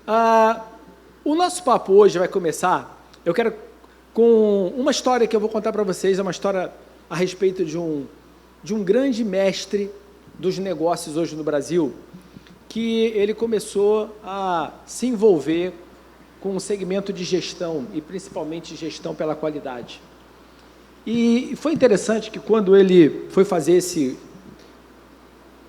Ah, o nosso papo hoje vai começar, eu quero com uma história que eu vou contar para vocês, é uma história a respeito de um grande mestre dos negócios hoje no Brasil, que ele começou a se envolver com o segmento de gestão, e principalmente gestão pela qualidade. E foi interessante que quando ele foi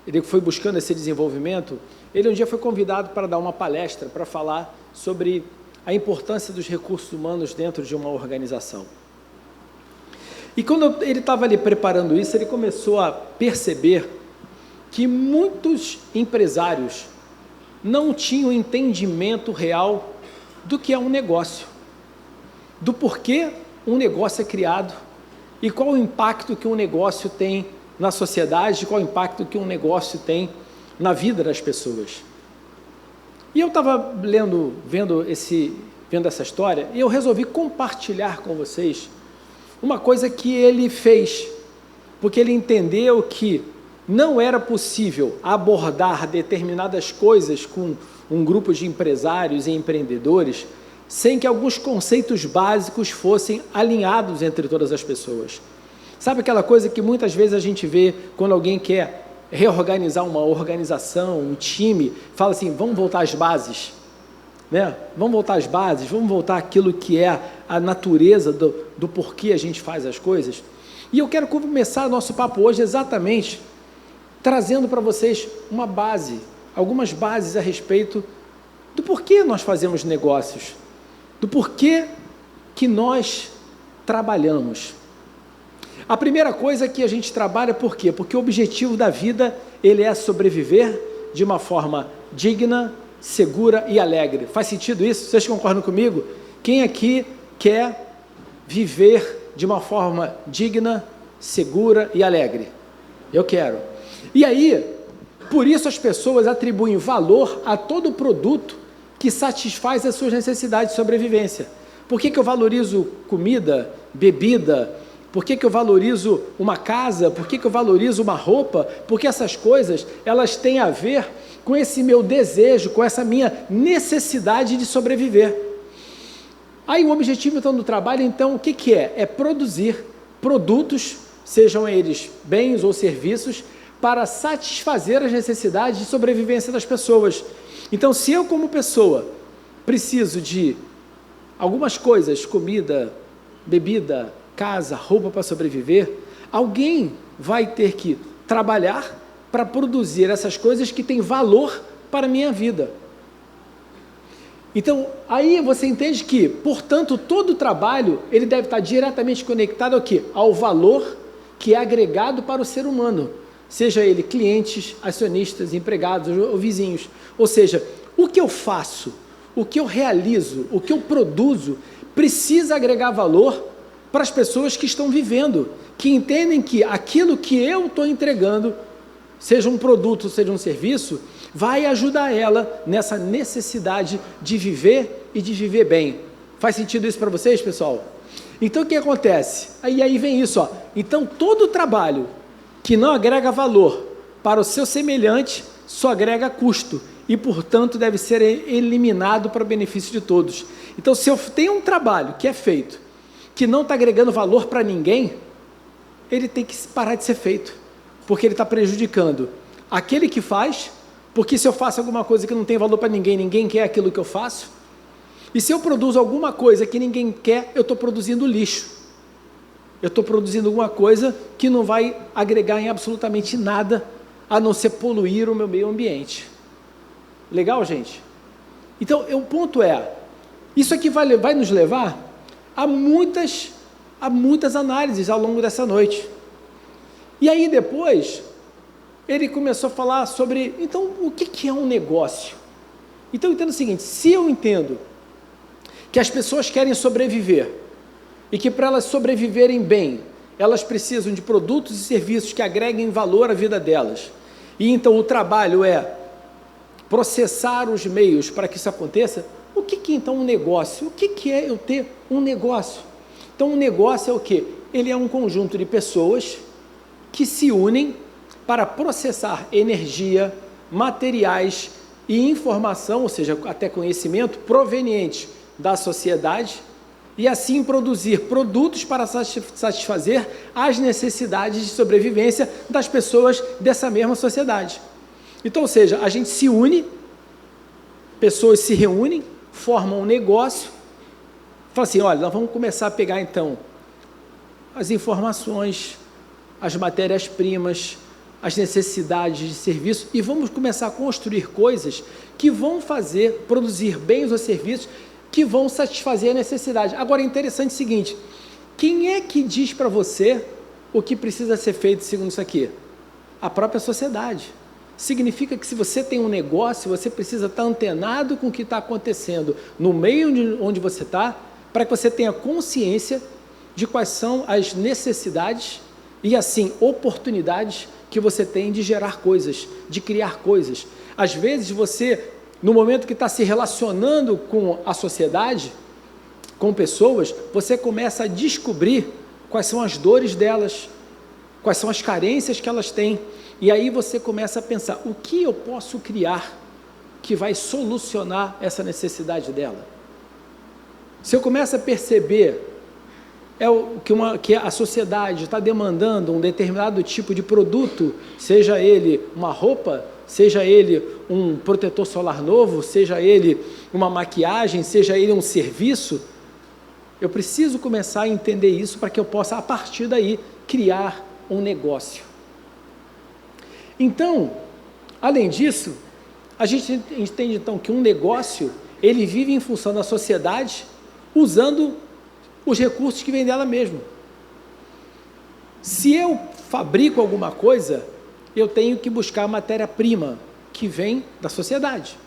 ele foi buscando esse desenvolvimento, ele um dia foi convidado para dar uma palestra, para falar sobre a importância dos recursos humanos dentro de uma organização. E quando ele estava ali preparando isso, ele começou a perceber que muitos empresários não tinham entendimento real do que é um negócio, do porquê um negócio é criado e qual o impacto que um negócio tem na sociedade, qual o impacto que um negócio tem na vida das pessoas. E eu estava vendo essa história, e eu resolvi compartilhar com vocês uma coisa que ele fez, porque ele entendeu que não era possível abordar determinadas coisas com um grupo de empresários e empreendedores sem que alguns conceitos básicos fossem alinhados entre todas as pessoas. Sabe aquela coisa que muitas vezes a gente vê quando alguém quer reorganizar uma organização, um time, fala assim, vamos voltar às bases, né? Vamos voltar às bases, vamos voltar àquilo que é a natureza do porquê a gente faz as coisas. E eu quero começar nosso papo hoje exatamente trazendo para vocês uma base, algumas bases a respeito do porquê nós fazemos negócios, do porquê que nós trabalhamos. A primeira coisa é que a gente trabalha por quê? Porque o objetivo da vida, ele é sobreviver de uma forma digna, segura e alegre. Faz sentido isso? Vocês concordam comigo? Quem aqui quer viver de uma forma digna, segura e alegre? Eu quero. E aí, por isso as pessoas atribuem valor a todo produto que satisfaz as suas necessidades de sobrevivência. Por que eu valorizo comida, bebida? Por que eu valorizo uma casa? Por que eu valorizo uma roupa? Porque essas coisas, elas têm a ver com esse meu desejo, com essa minha necessidade de sobreviver. Aí o objetivo então do trabalho, então, o que é? É produzir produtos, sejam eles bens ou serviços, para satisfazer as necessidades de sobrevivência das pessoas. Então, se eu como pessoa preciso de algumas coisas, comida, bebida, casa, roupa para sobreviver, alguém vai ter que trabalhar para produzir essas coisas que têm valor para a minha vida. Então, aí você entende que, portanto, todo o trabalho, ele deve estar diretamente conectado ao quê? Ao valor que é agregado para o ser humano, seja ele clientes, acionistas, empregados ou vizinhos. Ou seja, o que eu faço, o que eu realizo, o que eu produzo, precisa agregar valor para as pessoas que estão vivendo, que entendem que aquilo que eu estou entregando, seja um produto, seja um serviço, vai ajudar ela nessa necessidade de viver e de viver bem. Faz sentido isso para vocês, pessoal? Então, o que acontece? Aí vem isso, ó. Então, todo trabalho que não agrega valor para o seu semelhante, só agrega custo e, portanto, deve ser eliminado para o benefício de todos. Então, se eu tenho um trabalho que é feito, que não está agregando valor para ninguém, ele tem que parar de ser feito, porque ele está prejudicando aquele que faz, porque se eu faço alguma coisa que não tem valor para ninguém, ninguém quer aquilo que eu faço, e se eu produzo alguma coisa que ninguém quer, eu estou produzindo lixo, eu estou produzindo alguma coisa que não vai agregar em absolutamente nada, a não ser poluir o meu meio ambiente. Legal, gente? Então, o ponto é, isso aqui vai nos levar a muitas análises ao longo dessa noite. E aí depois, ele começou a falar sobre, então, o que é um negócio? Então, eu entendo o seguinte, se eu entendo que as pessoas querem sobreviver, e que para elas sobreviverem bem, elas precisam de produtos e serviços que agreguem valor à vida delas, e então o trabalho é processar os meios para que isso aconteça, o que é então um negócio? O que é eu ter um negócio? Então um negócio é o quê? Ele é um conjunto de pessoas que se unem para processar energia, materiais, e informação, ou seja, até conhecimento, proveniente da sociedade, e assim produzir produtos para satisfazer as necessidades de sobrevivência das pessoas dessa mesma sociedade. Então, ou seja, a gente se une, pessoas se reúnem, formam um negócio, falam assim, olha, nós vamos começar a pegar então as informações, as matérias-primas, as necessidades de serviço e vamos começar a construir coisas que vão produzir bens ou serviços que vão satisfazer a necessidade. Agora, é interessante o seguinte, quem é que diz para você o que precisa ser feito segundo isso aqui? A própria sociedade. Significa que se você tem um negócio, você precisa estar antenado com o que está acontecendo no meio onde você está, para que você tenha consciência de quais são as necessidades e, assim, oportunidades que você tem de gerar coisas, de criar coisas. Às vezes você, no momento que está se relacionando com a sociedade, com pessoas, você começa a descobrir quais são as dores delas, quais são as carências que elas têm, e aí você começa a pensar, o que eu posso criar que vai solucionar essa necessidade dela? Se eu começo a perceber que a sociedade está demandando um determinado tipo de produto, seja ele uma roupa, seja ele um protetor solar novo, seja ele uma maquiagem, seja ele um serviço, eu preciso começar a entender isso para que eu possa, a partir daí, criar um negócio. Então, além disso, a gente entende então que um negócio, ele vive em função da sociedade, usando os recursos que vêm dela mesmo. Se eu fabrico alguma coisa, eu tenho que buscar matéria-prima que vem da sociedade.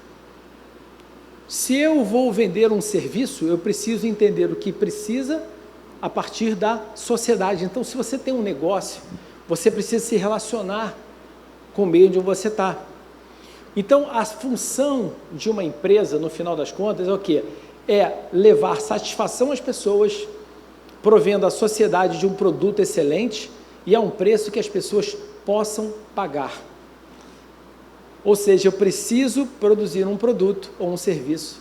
Se eu vou vender um serviço, eu preciso entender o que precisa a partir da sociedade. Então, se você tem um negócio, você precisa se relacionar com o meio onde você está. Então, a função de uma empresa, no final das contas, é o quê? É levar satisfação às pessoas, provendo a sociedade de um produto excelente e a um preço que as pessoas possam pagar. Ou seja, eu preciso produzir um produto ou um serviço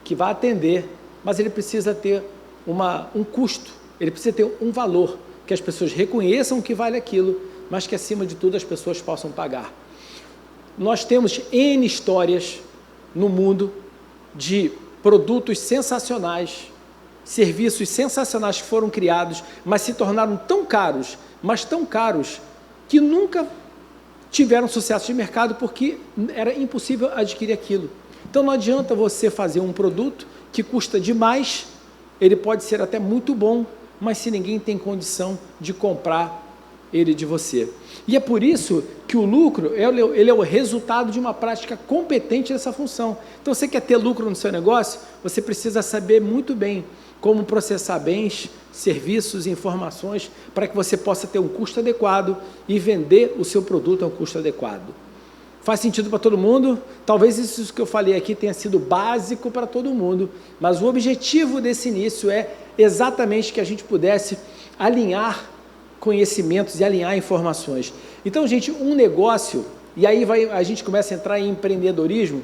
que vá atender, mas ele precisa ter um custo, ele precisa ter um valor, que as pessoas reconheçam que vale aquilo, mas que acima de tudo as pessoas possam pagar. Nós temos N histórias no mundo de produtos sensacionais, serviços sensacionais que foram criados, mas se tornaram tão caros, que nunca tiveram sucesso de mercado porque era impossível adquirir aquilo. Então não adianta você fazer um produto que custa demais, ele pode ser até muito bom, mas se ninguém tem condição de comprar ele de você. E é por isso que o lucro, ele é o resultado de uma prática competente dessa função. Então, você quer ter lucro no seu negócio, você precisa saber muito bem como processar bens, serviços e informações para que você possa ter um custo adequado e vender o seu produto a um custo adequado. Faz sentido para todo mundo? Talvez isso que eu falei aqui tenha sido básico para todo mundo, mas o objetivo desse início é exatamente que a gente pudesse alinhar conhecimentos e alinhar informações. Então, gente, um negócio, e aí a gente começa a entrar em empreendedorismo,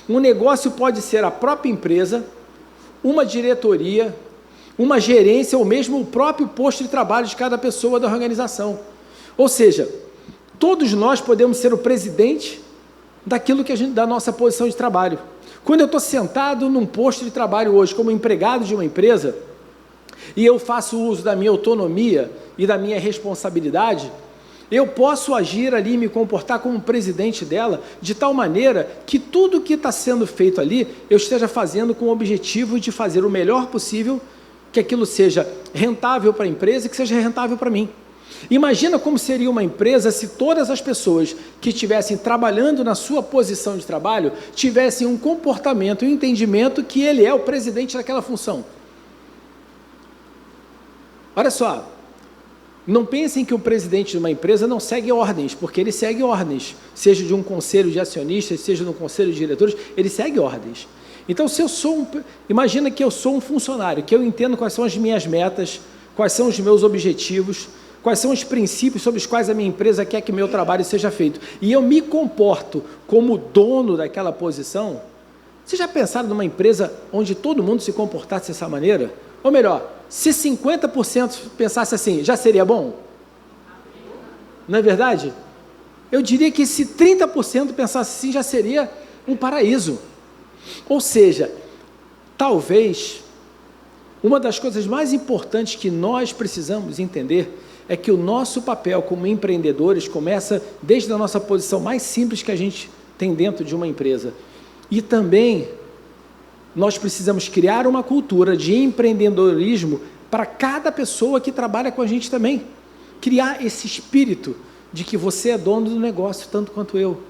um negócio pode ser a própria empresa, uma diretoria, uma gerência ou mesmo o próprio posto de trabalho de cada pessoa da organização. Ou seja, todos nós podemos ser o presidente daquilo que da nossa posição de trabalho. Quando eu estou sentado num posto de trabalho hoje como empregado de uma empresa e eu faço uso da minha autonomia e da minha responsabilidade, eu posso agir ali e me comportar como presidente dela, de tal maneira que tudo que está sendo feito ali, eu esteja fazendo com o objetivo de fazer o melhor possível, que aquilo seja rentável para a empresa e que seja rentável para mim. Imagina como seria uma empresa se todas as pessoas que estivessem trabalhando na sua posição de trabalho tivessem um comportamento e um entendimento que ele é o presidente daquela função. Olha só, não pensem que o presidente de uma empresa não segue ordens, porque ele segue ordens, seja de um conselho de acionistas, seja de um conselho de diretores, ele segue ordens. Então, se eu sou imagina que eu sou um funcionário, que eu entendo quais são as minhas metas, quais são os meus objetivos, quais são os princípios sobre os quais a minha empresa quer que meu trabalho seja feito, e eu me comporto como dono daquela posição. Vocês já pensaram numa empresa onde todo mundo se comportasse dessa maneira? Ou melhor, se 50% pensasse assim, já seria bom? Não é verdade? Eu diria que se 30% pensasse assim, já seria um paraíso. Ou seja, talvez uma das coisas mais importantes que nós precisamos entender é que o nosso papel como empreendedores começa desde a nossa posição mais simples que a gente tem dentro de uma empresa. E também nós precisamos criar uma cultura de empreendedorismo para cada pessoa que trabalha com a gente também. Criar esse espírito de que você é dono do negócio, tanto quanto eu.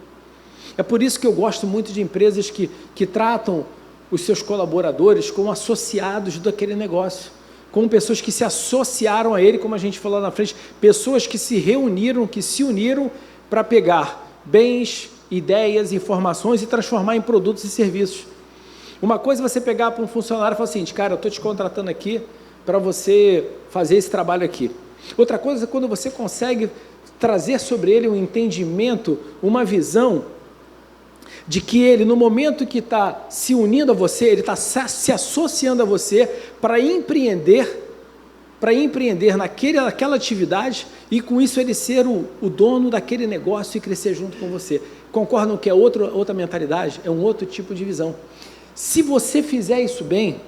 É por isso que eu gosto muito de empresas que tratam os seus colaboradores como associados daquele negócio, como pessoas que se associaram a ele, como a gente falou lá na frente, pessoas que se reuniram, que se uniram para pegar bens, ideias, informações e transformar em produtos e serviços. Uma coisa é você pegar para um funcionário e falar assim, cara, eu estou te contratando aqui para você fazer esse trabalho aqui. Outra coisa é quando você consegue trazer sobre ele um entendimento, uma visão de que ele, no momento que está se unindo a você, ele está se associando a você para empreender naquela atividade e com isso ele ser o dono daquele negócio e crescer junto com você. Concordam que é outra mentalidade? É um outro tipo de visão. Se você fizer isso bem,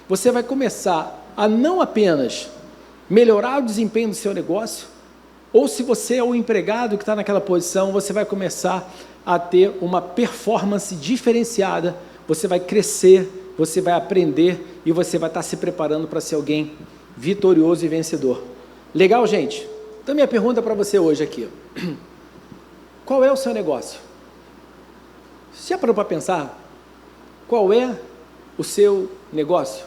você vai começar a não apenas melhorar o desempenho do seu negócio, ou se você é o empregado que está naquela posição, você vai começar a ter uma performance diferenciada, você vai crescer, você vai aprender e você vai estar se preparando para ser alguém vitorioso e vencedor. Legal, gente? Então, minha pergunta para você hoje aqui, qual é o seu negócio? Você já parou para pensar? Qual é o seu negócio?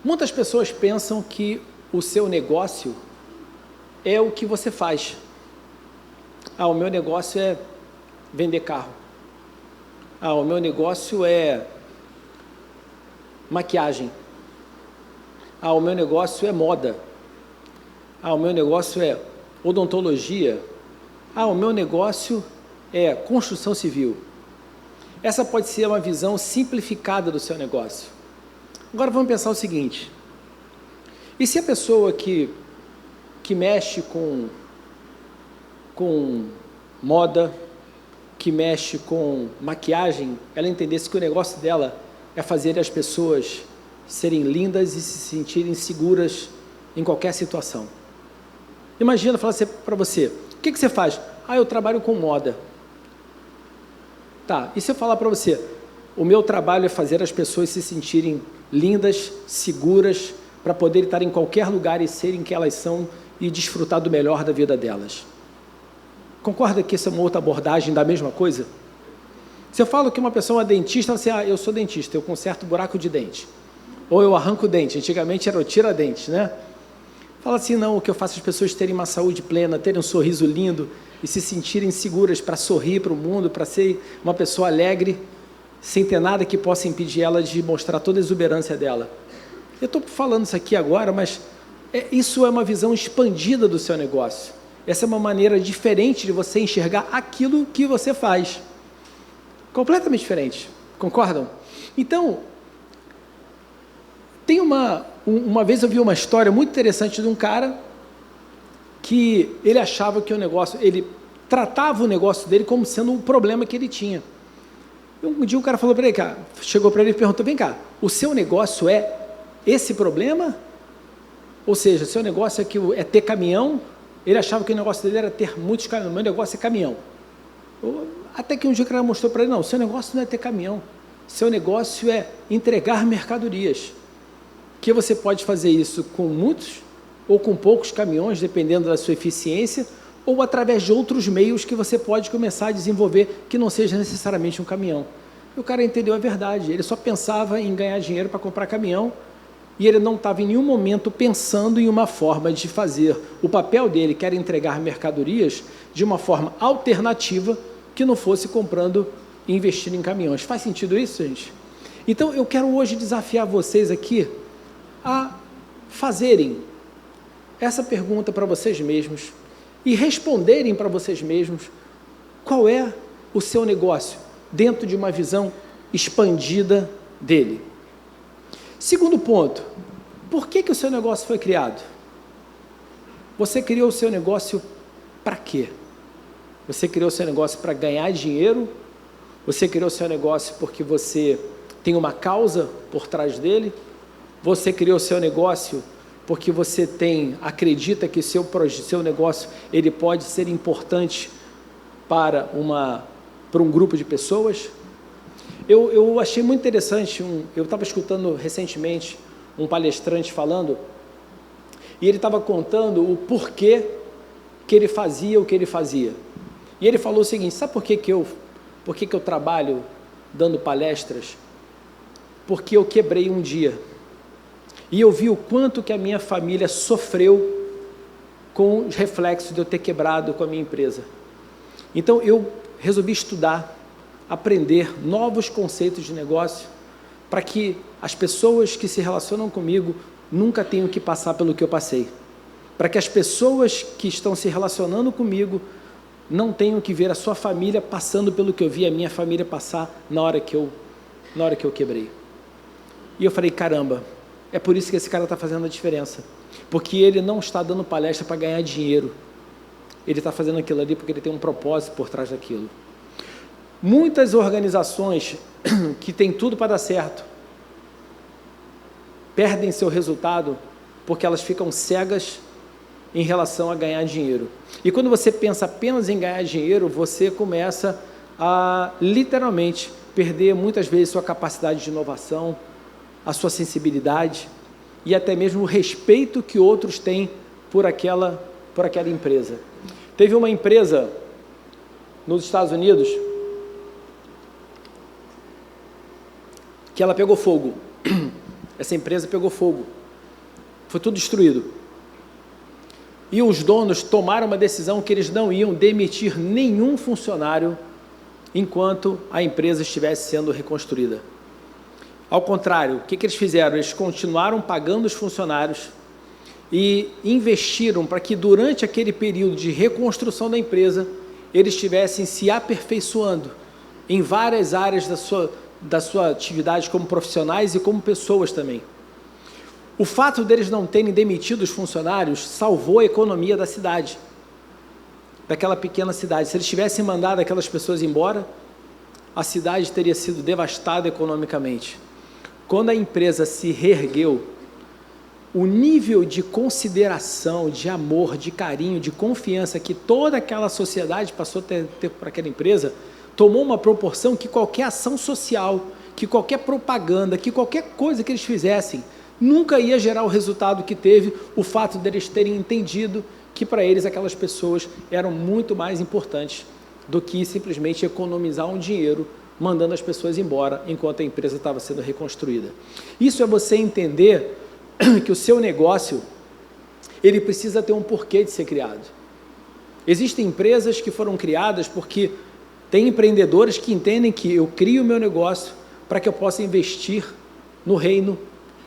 Muitas pessoas pensam que o seu negócio é o que você faz. O meu negócio é vender carro. O meu negócio é maquiagem. O meu negócio é moda. O meu negócio é odontologia. O meu negócio é construção civil. Essa pode ser uma visão simplificada do seu negócio. Agora vamos pensar o seguinte, e se a pessoa que mexe com moda, que mexe com maquiagem, ela entendesse que o negócio dela é fazer as pessoas serem lindas e se sentirem seguras em qualquer situação? Imagina falar assim para você, o que você faz? Eu trabalho com moda. Tá, e se eu falar para você, o meu trabalho é fazer as pessoas se sentirem lindas, seguras, para poder estar em qualquer lugar e serem quem elas são e desfrutar do melhor da vida delas. Concorda que essa é uma outra abordagem da mesma coisa? Se eu falo que uma pessoa é dentista, você eu sou dentista, eu conserto buraco de dente. Ou eu arranco o dente, antigamente era o tira-dente, né? Fala assim, não, o que eu faço as pessoas terem uma saúde plena, terem um sorriso lindo e se sentirem seguras para sorrir para o mundo, para ser uma pessoa alegre, sem ter nada que possa impedir ela de mostrar toda a exuberância dela. Eu estou falando isso aqui agora, mas isso é uma visão expandida do seu negócio. Essa é uma maneira diferente de você enxergar aquilo que você faz. Completamente diferente. Concordam? Então, tem uma vez eu vi uma história muito interessante de um cara que ele achava que ele tratava o negócio dele como sendo um problema que ele tinha. Um dia o cara falou para ele, chegou para ele e perguntou, vem cá, o seu negócio é esse problema? Ou seja, seu negócio é ter caminhão? Ele achava que o negócio dele era ter muitos caminhões, meu negócio é caminhão. Até que um dia o cara mostrou para ele, não, seu negócio não é ter caminhão, seu negócio é entregar mercadorias, que você pode fazer isso com muitos ou com poucos caminhões, dependendo da sua eficiência, ou através de outros meios que você pode começar a desenvolver, que não seja necessariamente um caminhão. E o cara entendeu a verdade, ele só pensava em ganhar dinheiro para comprar caminhão, e ele não estava em nenhum momento pensando em uma forma de fazer o papel dele, que era entregar mercadorias, de uma forma alternativa, que não fosse comprando e investindo em caminhões. Faz sentido isso, gente? Então, eu quero hoje desafiar vocês aqui a fazerem essa pergunta para vocês mesmos e responderem para vocês mesmos qual é o seu negócio dentro de uma visão expandida dele. Segundo ponto, por que o seu negócio foi criado? Você criou o seu negócio para quê? Você criou o seu negócio para ganhar dinheiro? Você criou o seu negócio porque você tem uma causa por trás dele? Você criou o seu negócio porque você acredita que seu negócio ele pode ser importante para um grupo de pessoas? Eu achei muito interessante, eu estava escutando recentemente um palestrante falando, e ele estava contando o porquê que ele fazia o que ele fazia. E ele falou o seguinte: sabe por que eu trabalho dando palestras? Porque eu quebrei um dia. E eu vi o quanto que a minha família sofreu com os reflexos de eu ter quebrado com a minha empresa. Então eu resolvi estudar, aprender novos conceitos de negócio, para que as pessoas que se relacionam comigo nunca tenham que passar pelo que eu passei. Para que as pessoas que estão se relacionando comigo não tenham que ver a sua família passando pelo que eu vi a minha família passar na hora que eu quebrei. E eu falei, caramba, é por isso que esse cara está fazendo a diferença. Porque ele não está dando palestra para ganhar dinheiro. Ele está fazendo aquilo ali porque ele tem um propósito por trás daquilo. Muitas organizações que têm tudo para dar certo perdem seu resultado porque elas ficam cegas em relação a ganhar dinheiro. E quando você pensa apenas em ganhar dinheiro, você começa a literalmente perder muitas vezes sua capacidade de inovação, a sua sensibilidade e até mesmo o respeito que outros têm por aquela empresa. Teve uma empresa nos Estados Unidos que ela pegou fogo. Essa empresa pegou fogo. Foi tudo destruído. E os donos tomaram uma decisão que eles não iam demitir nenhum funcionário enquanto a empresa estivesse sendo reconstruída. Ao contrário, o que eles fizeram? Eles continuaram pagando os funcionários e investiram para que durante aquele período de reconstrução da empresa, eles estivessem se aperfeiçoando em várias áreas da sua atividade como profissionais e como pessoas também. O fato deles não terem demitido os funcionários salvou a economia da cidade, daquela pequena cidade. Se eles tivessem mandado aquelas pessoas embora, a cidade teria sido devastada economicamente. Quando a empresa se reergueu, o nível de consideração, de amor, de carinho, de confiança que toda aquela sociedade passou a ter por aquela empresa, tomou uma proporção que qualquer ação social, que qualquer propaganda, que qualquer coisa que eles fizessem, nunca ia gerar o resultado que teve o fato deles terem entendido que para eles aquelas pessoas eram muito mais importantes do que simplesmente economizar um dinheiro mandando as pessoas embora enquanto a empresa estava sendo reconstruída. Isso é você entender que o seu negócio, ele precisa ter um porquê de ser criado. Existem empresas que foram criadas porque tem empreendedores que entendem que eu crio o meu negócio para que eu possa investir no reino.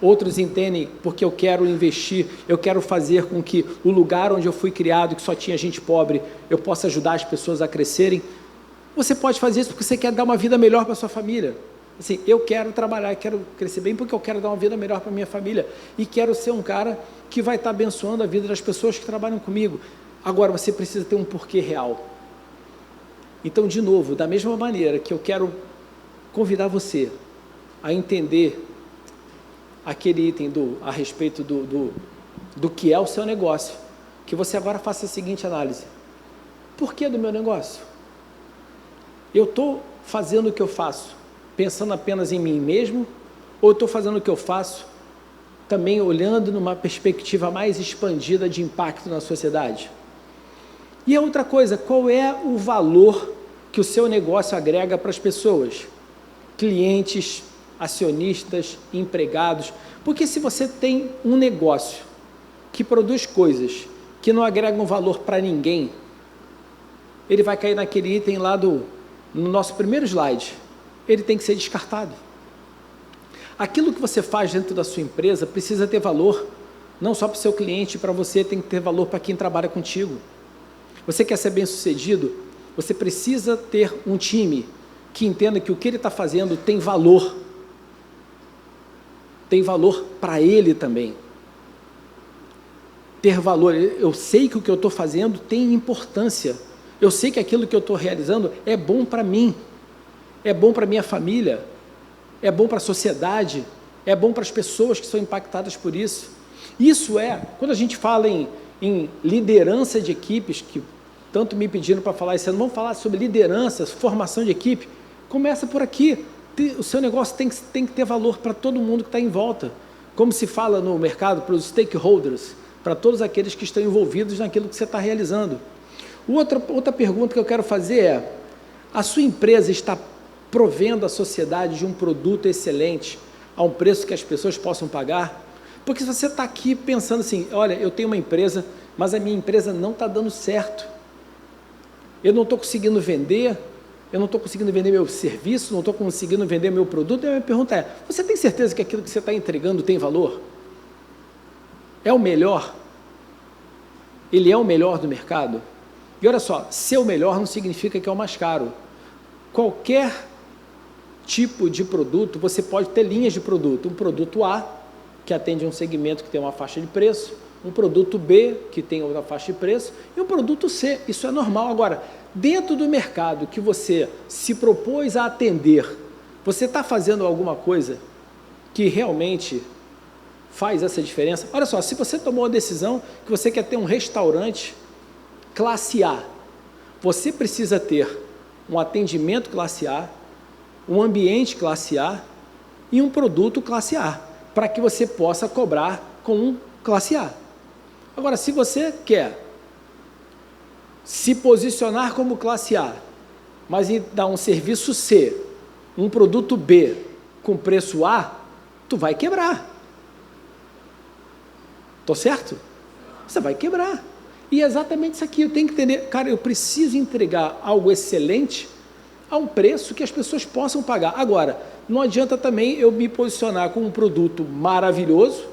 Outros entendem porque eu quero investir, eu quero fazer com que o lugar onde eu fui criado, que só tinha gente pobre, eu possa ajudar as pessoas a crescerem. Você pode fazer isso porque você quer dar uma vida melhor para a sua família. Assim, eu quero trabalhar, quero crescer bem porque eu quero dar uma vida melhor para a minha família e quero ser um cara que vai estar abençoando a vida das pessoas que trabalham comigo. Agora, você precisa ter um porquê real. Então, de novo, da mesma maneira que eu quero convidar você a entender aquele item a respeito do que é o seu negócio, que você agora faça a seguinte análise: por que do meu negócio? Eu estou fazendo o que eu faço pensando apenas em mim mesmo, ou estou fazendo o que eu faço também olhando numa perspectiva mais expandida de impacto na sociedade? E a outra coisa, qual é o valor que o seu negócio agrega para as pessoas? Clientes, acionistas, empregados. Porque se você tem um negócio que produz coisas que não agregam valor para ninguém, ele vai cair naquele item lá no nosso primeiro slide. Ele tem que ser descartado. Aquilo que você faz dentro da sua empresa precisa ter valor não só para o seu cliente, para você, tem que ter valor para quem trabalha contigo. Você quer ser bem-sucedido? Você precisa ter um time que entenda que o que ele está fazendo tem valor para ele também. Ter valor, eu sei que o que eu estou fazendo tem importância, eu sei que aquilo que eu estou realizando é bom para mim, é bom para minha família, é bom para a sociedade, é bom para as pessoas que são impactadas por isso. Isso quando a gente fala em liderança de equipes, que tanto me pediram para falar esse ano, vamos falar sobre liderança, formação de equipe, começa por aqui. O seu negócio tem que ter valor para todo mundo que está em volta, como se fala no mercado, para os stakeholders, para todos aqueles que estão envolvidos naquilo que você está realizando. Outra pergunta que eu quero fazer é, a sua empresa está provendo a sociedade de um produto excelente, a um preço que as pessoas possam pagar? Porque se você está aqui pensando assim, olha, eu tenho uma empresa, mas a minha empresa não está dando certo, eu não estou conseguindo vender, eu não estou conseguindo vender meu serviço, não estou conseguindo vender meu produto, a minha pergunta é, você tem certeza que aquilo que você está entregando tem valor? É o melhor? Ele é o melhor do mercado? E olha só, ser o melhor não significa que é o mais caro. Qualquer tipo de produto, você pode ter linhas de produto. Um produto A, que atende a um segmento que tem uma faixa de preço, um produto B, que tem outra faixa de preço, e um produto C. Isso é normal. Agora, dentro do mercado que você se propôs a atender, você está fazendo alguma coisa que realmente faz essa diferença? Olha só, se você tomou a decisão que você quer ter um restaurante classe A, você precisa ter um atendimento classe A, um ambiente classe A e um produto classe A, para que você possa cobrar com um classe A. Agora, se você quer se posicionar como classe A, mas dar um serviço C, um produto B com preço A, tu vai quebrar. Tô certo? Você vai quebrar. E é exatamente isso aqui, eu tenho que entender, cara, eu preciso entregar algo excelente a um preço que as pessoas possam pagar. Agora, não adianta também eu me posicionar com um produto maravilhoso,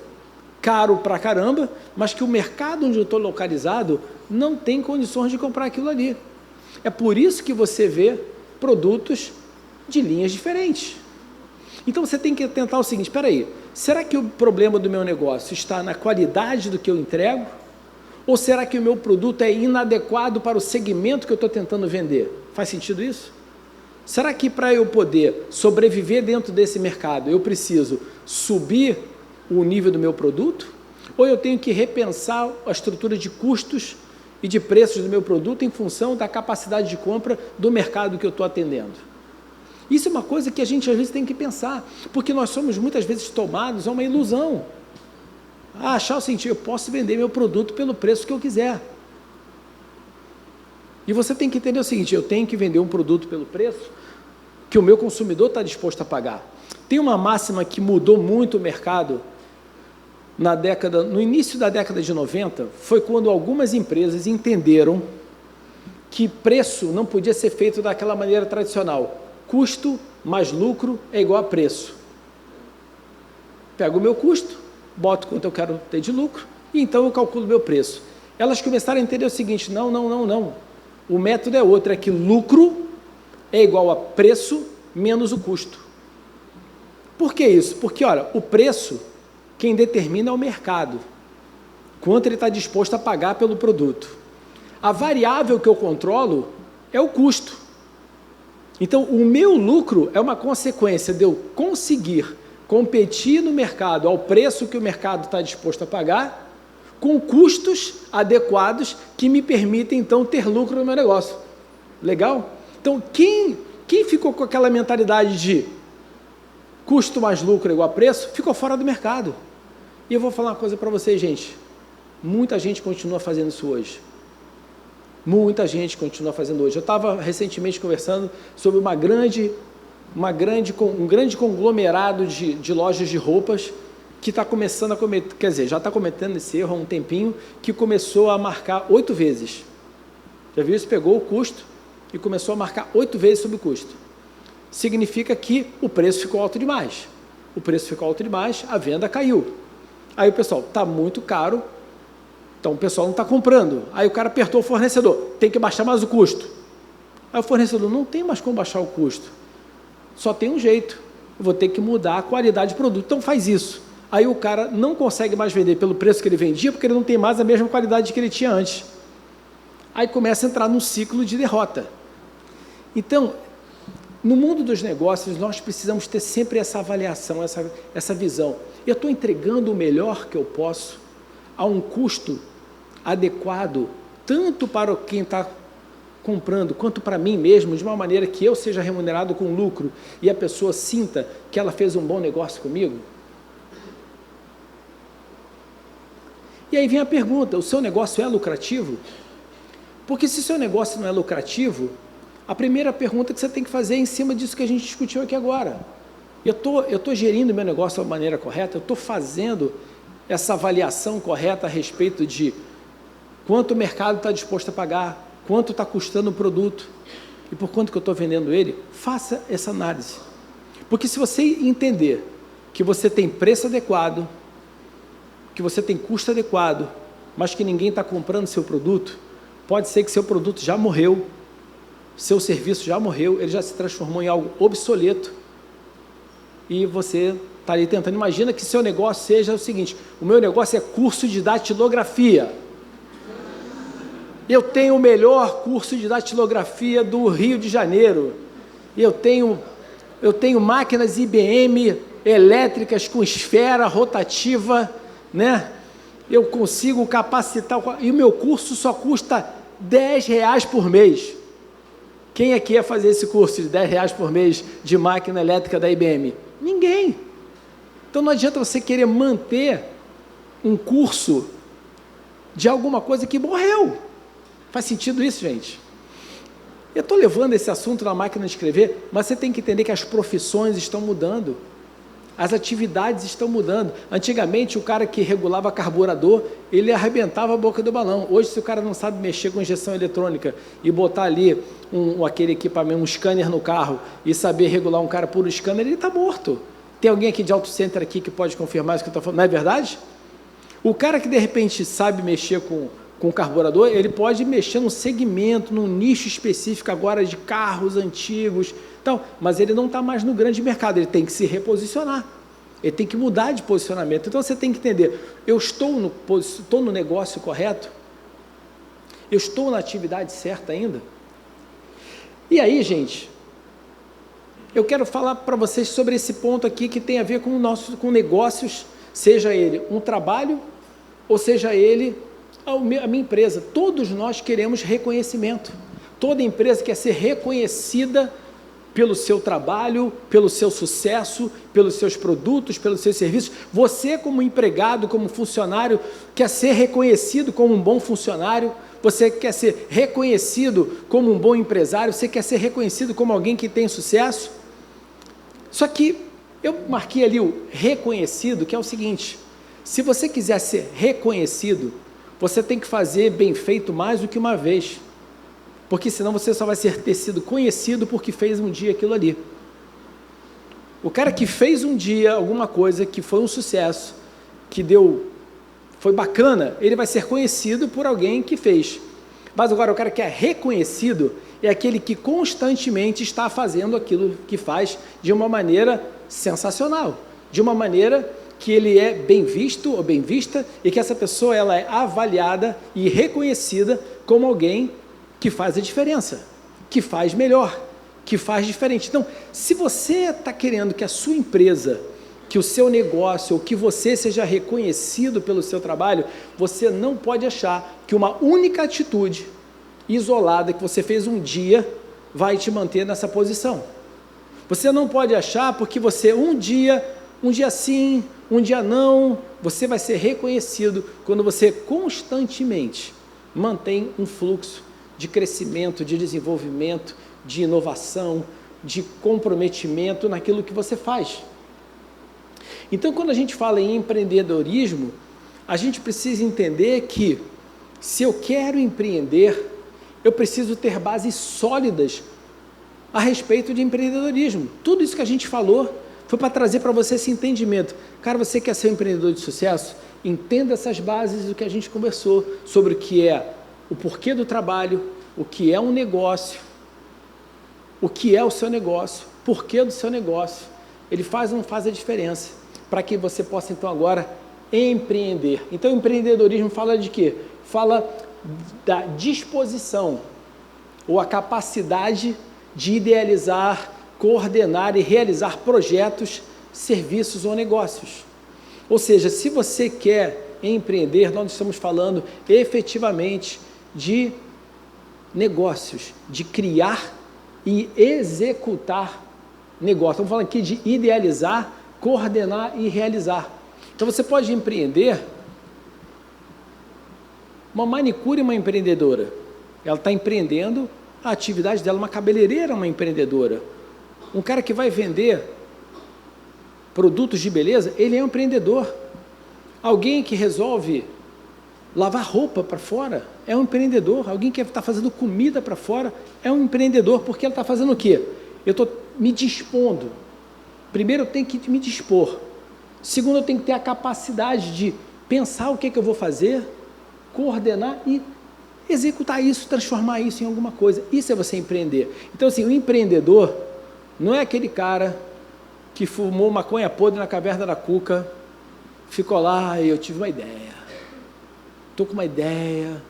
caro pra caramba, mas que o mercado onde eu estou localizado não tem condições de comprar aquilo ali. É por isso que você vê produtos de linhas diferentes. Então você tem que tentar o seguinte, espera aí, será que o problema do meu negócio está na qualidade do que eu entrego? Ou será que o meu produto é inadequado para o segmento que eu estou tentando vender? Faz sentido isso? Será que para eu poder sobreviver dentro desse mercado, eu preciso subir o nível do meu produto? Ou eu tenho que repensar a estrutura de custos e de preços do meu produto em função da capacidade de compra do mercado que eu estou atendendo? Isso é uma coisa que a gente às vezes tem que pensar, porque nós somos muitas vezes tomados a uma ilusão. A achar o seguinte, eu posso vender meu produto pelo preço que eu quiser. E você tem que entender o seguinte, eu tenho que vender um produto pelo preço que o meu consumidor está disposto a pagar. Tem uma máxima que mudou muito o mercado no início da década de 90, foi quando algumas empresas entenderam que preço não podia ser feito daquela maneira tradicional. Custo mais lucro é igual a preço. Pego o meu custo, boto quanto eu quero ter de lucro, e então eu calculo o meu preço. Elas começaram a entender o seguinte, não. O método é outro, é que lucro é igual a preço menos o custo. Por que isso? Porque, olha, o preço, quem determina é o mercado. Quanto ele está disposto a pagar pelo produto. A variável que eu controlo é o custo. Então, o meu lucro é uma consequência de eu conseguir competir no mercado ao preço que o mercado está disposto a pagar, com custos adequados que me permitem, então, ter lucro no meu negócio. Legal? Então, quem ficou com aquela mentalidade de custo mais lucro igual a preço, ficou fora do mercado. E eu vou falar uma coisa para vocês, gente. Muita gente continua fazendo isso hoje. Muita gente continua fazendo hoje. Eu estava recentemente conversando sobre um grande conglomerado de lojas de roupas que está começando a cometer, quer dizer, já está cometendo esse erro há um tempinho, que começou a marcar 8 vezes. Já viu isso? Pegou o custo e começou a marcar 8 vezes sobre o custo. Significa que o preço ficou alto demais. O preço ficou alto demais, a venda caiu. Aí o pessoal, está muito caro, então o pessoal não está comprando. Aí o cara apertou o fornecedor, tem que baixar mais o custo. Aí o fornecedor, não tem mais como baixar o custo, só tem um jeito, eu vou ter que mudar a qualidade do produto, então faz isso. Aí o cara não consegue mais vender pelo preço que ele vendia, porque ele não tem mais a mesma qualidade que ele tinha antes. Aí começa a entrar num ciclo de derrota. Então, no mundo dos negócios, nós precisamos ter sempre essa avaliação, essa visão. Eu estou entregando o melhor que eu posso a um custo adequado, tanto para quem está comprando, quanto para mim mesmo, de uma maneira que eu seja remunerado com lucro e a pessoa sinta que ela fez um bom negócio comigo? E aí vem a pergunta, o seu negócio é lucrativo? Porque se o seu negócio não é lucrativo, a primeira pergunta que você tem que fazer é em cima disso que a gente discutiu aqui agora. Eu estou gerindo meu negócio da maneira correta? Eu estou fazendo essa avaliação correta a respeito de quanto o mercado está disposto a pagar, quanto está custando o produto e por quanto que eu estou vendendo ele? Faça essa análise. Porque se você entender que você tem preço adequado, que você tem custo adequado, mas que ninguém está comprando seu produto, pode ser que seu produto já morreu, seu serviço já morreu, ele já se transformou em algo obsoleto e você está ali tentando. Imagina que seu negócio seja o seguinte, o meu negócio é curso de datilografia. Eu tenho o melhor curso de datilografia do Rio de Janeiro. Eu tenho máquinas IBM elétricas com esfera rotativa, né? Eu consigo capacitar, e o meu curso só custa R$10 por mês. Quem aqui ia fazer esse curso de R$10 por mês de máquina elétrica da IBM? Ninguém. Então não adianta você querer manter um curso de alguma coisa que morreu. Faz sentido isso, gente? Eu estou levando esse assunto na máquina de escrever, mas você tem que entender que as profissões estão mudando. As atividades estão mudando. Antigamente, o cara que regulava carburador, ele arrebentava a boca do balão. Hoje, se o cara não sabe mexer com injeção eletrônica e botar ali aquele equipamento, um scanner no carro e saber regular um cara por um scanner, ele está morto. Tem alguém aqui de Auto Center aqui que pode confirmar isso que eu estou falando? Não é verdade? O cara que, de repente, sabe mexer com carburador, ele pode mexer num segmento, num nicho específico agora de carros antigos, então, mas ele não está mais no grande mercado, ele tem que se reposicionar, ele tem que mudar de posicionamento. Então você tem que entender, eu estou no negócio correto? Eu estou na atividade certa ainda? E aí, gente, eu quero falar para vocês sobre esse ponto aqui que tem a ver com negócios, seja ele um trabalho, ou seja ele a minha empresa. Todos nós queremos reconhecimento. Toda empresa quer ser reconhecida pelo seu trabalho, pelo seu sucesso, pelos seus produtos, pelos seus serviços. Você, como empregado, como funcionário, quer ser reconhecido como um bom funcionário, você quer ser reconhecido como um bom empresário, você quer ser reconhecido como alguém que tem sucesso. Só que eu marquei ali o reconhecido, que é o seguinte, se você quiser ser reconhecido, você tem que fazer bem feito mais do que uma vez, porque senão você só vai ter sido conhecido porque fez um dia aquilo ali. O cara que fez um dia alguma coisa que foi um sucesso, foi bacana, ele vai ser conhecido por alguém que fez. Mas agora o cara que é reconhecido é aquele que constantemente está fazendo aquilo que faz de uma maneira sensacional, de uma maneira que ele é bem visto ou bem vista e que essa pessoa ela é avaliada e reconhecida como alguém que faz a diferença, que faz melhor, que faz diferente. Então, se você está querendo que a sua empresa, que o seu negócio ou que você seja reconhecido pelo seu trabalho, você não pode achar que uma única atitude isolada que você fez um dia vai te manter nessa posição. Você não pode achar porque você um dia sim, um dia não, você vai ser reconhecido quando você constantemente mantém um fluxo de crescimento, de desenvolvimento, de inovação, de comprometimento naquilo que você faz. Então, quando a gente fala em empreendedorismo, a gente precisa entender que se eu quero empreender, eu preciso ter bases sólidas a respeito de empreendedorismo. Tudo isso que a gente falou Foi para trazer para você esse entendimento. Cara, você quer ser um empreendedor de sucesso? Entenda essas bases do que a gente conversou sobre o que é o porquê do trabalho, o que é um negócio, o que é o seu negócio, porquê do seu negócio. Ele faz ou não faz a diferença para que você possa, então, agora empreender. Então, o empreendedorismo fala de quê? Fala da disposição ou a capacidade de idealizar, coordenar e realizar projetos, serviços ou negócios. Ou seja, se você quer empreender, nós estamos falando efetivamente de negócios, de criar e executar negócios. Estamos falando aqui de idealizar, coordenar e realizar. Então você pode empreender. Uma manicure é uma empreendedora. Ela está empreendendo a atividade dela. Uma cabeleireira é uma empreendedora. Um cara que vai vender produtos de beleza, ele é um empreendedor. Alguém que resolve lavar roupa para fora é um empreendedor. Alguém que está fazendo comida para fora é um empreendedor, porque ela está fazendo o quê? Eu estou me dispondo. Primeiro, eu tenho que me dispor. Segundo, eu tenho que ter a capacidade de pensar o que eu vou fazer, coordenar e executar isso, transformar isso em alguma coisa. Isso é você empreender. Então, assim, o empreendedor não é aquele cara que fumou maconha podre na caverna da Cuca, ficou lá e eu tive uma ideia. Estou com uma ideia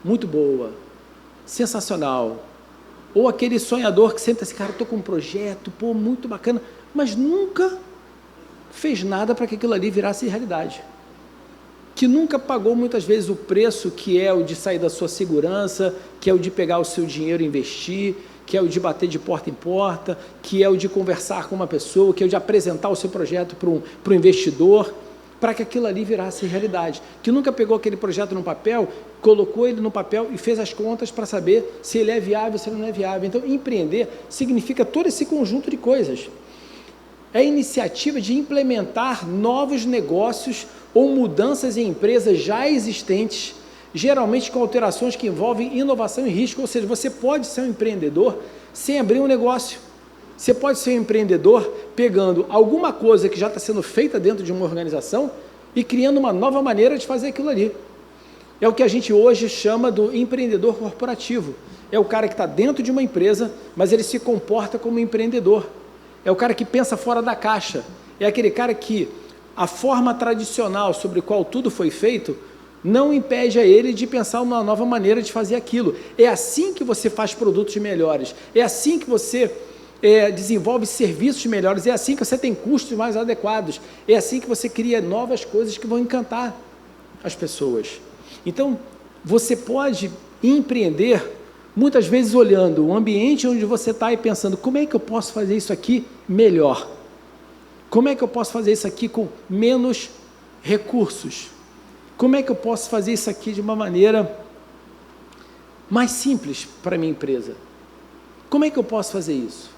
muito boa, sensacional. Ou aquele sonhador que sempre assim, cara, estou com um projeto, pô, muito bacana, mas nunca fez nada para que aquilo ali virasse realidade. Que nunca pagou muitas vezes o preço que é o de sair da sua segurança, que é o de pegar o seu dinheiro e investir, que é o de bater de porta em porta, que é o de conversar com uma pessoa, que é o de apresentar o seu projeto para um investidor, para que aquilo ali virasse realidade. Que nunca pegou aquele projeto no papel, colocou ele no papel e fez as contas para saber se ele é viável, se ele não é viável. Então, empreender significa todo esse conjunto de coisas. É a iniciativa de implementar novos negócios ou mudanças em empresas já existentes, geralmente com alterações que envolvem inovação e risco. Ou seja, você pode ser um empreendedor sem abrir um negócio. Você pode ser um empreendedor pegando alguma coisa que já está sendo feita dentro de uma organização e criando uma nova maneira de fazer aquilo ali. É o que a gente hoje chama do empreendedor corporativo. É o cara que está dentro de uma empresa, mas ele se comporta como empreendedor. É o cara que pensa fora da caixa. É aquele cara que a forma tradicional sobre a qual tudo foi feito não impede a ele de pensar uma nova maneira de fazer aquilo. É assim que você faz produtos melhores. É assim que você desenvolve serviços melhores. É assim que você tem custos mais adequados. É assim que você cria novas coisas que vão encantar as pessoas. Então, você pode empreender muitas vezes olhando o ambiente onde você está e pensando, como é que eu posso fazer isso aqui melhor? Como é que eu posso fazer isso aqui com menos recursos? Como é que eu posso fazer isso aqui de uma maneira mais simples para a minha empresa? Como é que eu posso fazer isso?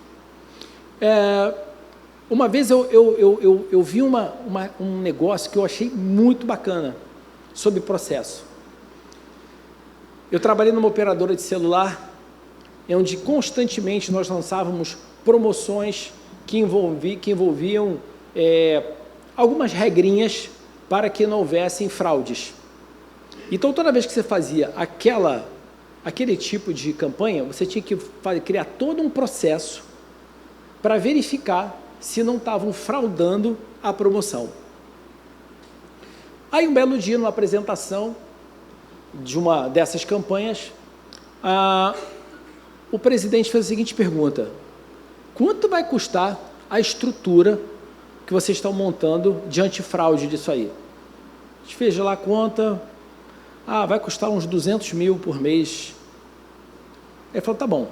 Uma vez eu vi um negócio que eu achei muito bacana sobre processo. Eu trabalhei numa operadora de celular, onde constantemente nós lançávamos promoções que envolviam algumas regrinhas para que não houvessem fraudes. Então, toda vez que você fazia aquele tipo de campanha, você tinha que criar todo um processo para verificar se não estavam fraudando a promoção. Aí, um belo dia, numa apresentação de uma dessas campanhas, o presidente fez a seguinte pergunta: quanto vai custar a estrutura que vocês estão montando de antifraude disso aí? A gente fez lá a conta, vai custar uns 200 mil por mês. Ele falou, tá bom.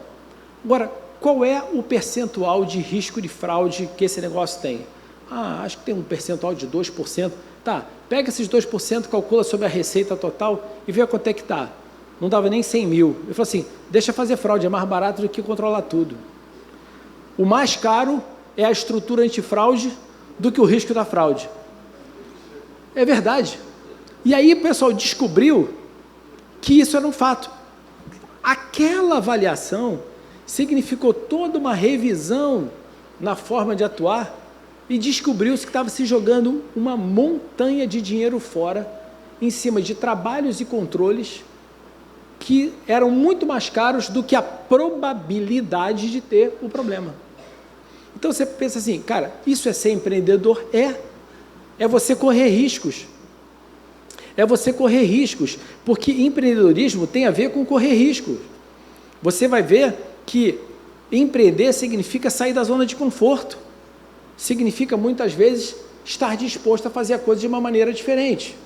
Agora, qual é o percentual de risco de fraude que esse negócio tem? Acho que tem um percentual de 2%. Tá, pega esses 2%, calcula sobre a receita total e vê quanto é que está. Não dava nem 100 mil. Ele falou assim, deixa fazer fraude, é mais barato do que controlar tudo. O mais caro é a estrutura antifraude do que o risco da fraude. É verdade. E aí o pessoal descobriu que isso era um fato. Aquela avaliação significou toda uma revisão na forma de atuar e descobriu-se que estava se jogando uma montanha de dinheiro fora em cima de trabalhos e controles que eram muito mais caros do que a probabilidade de ter o problema. Então você pensa assim, cara, isso é ser empreendedor? É você correr riscos. É você correr riscos, porque empreendedorismo tem a ver com correr riscos. Você vai ver que empreender significa sair da zona de conforto, significa muitas vezes estar disposto a fazer a coisa de uma maneira diferente.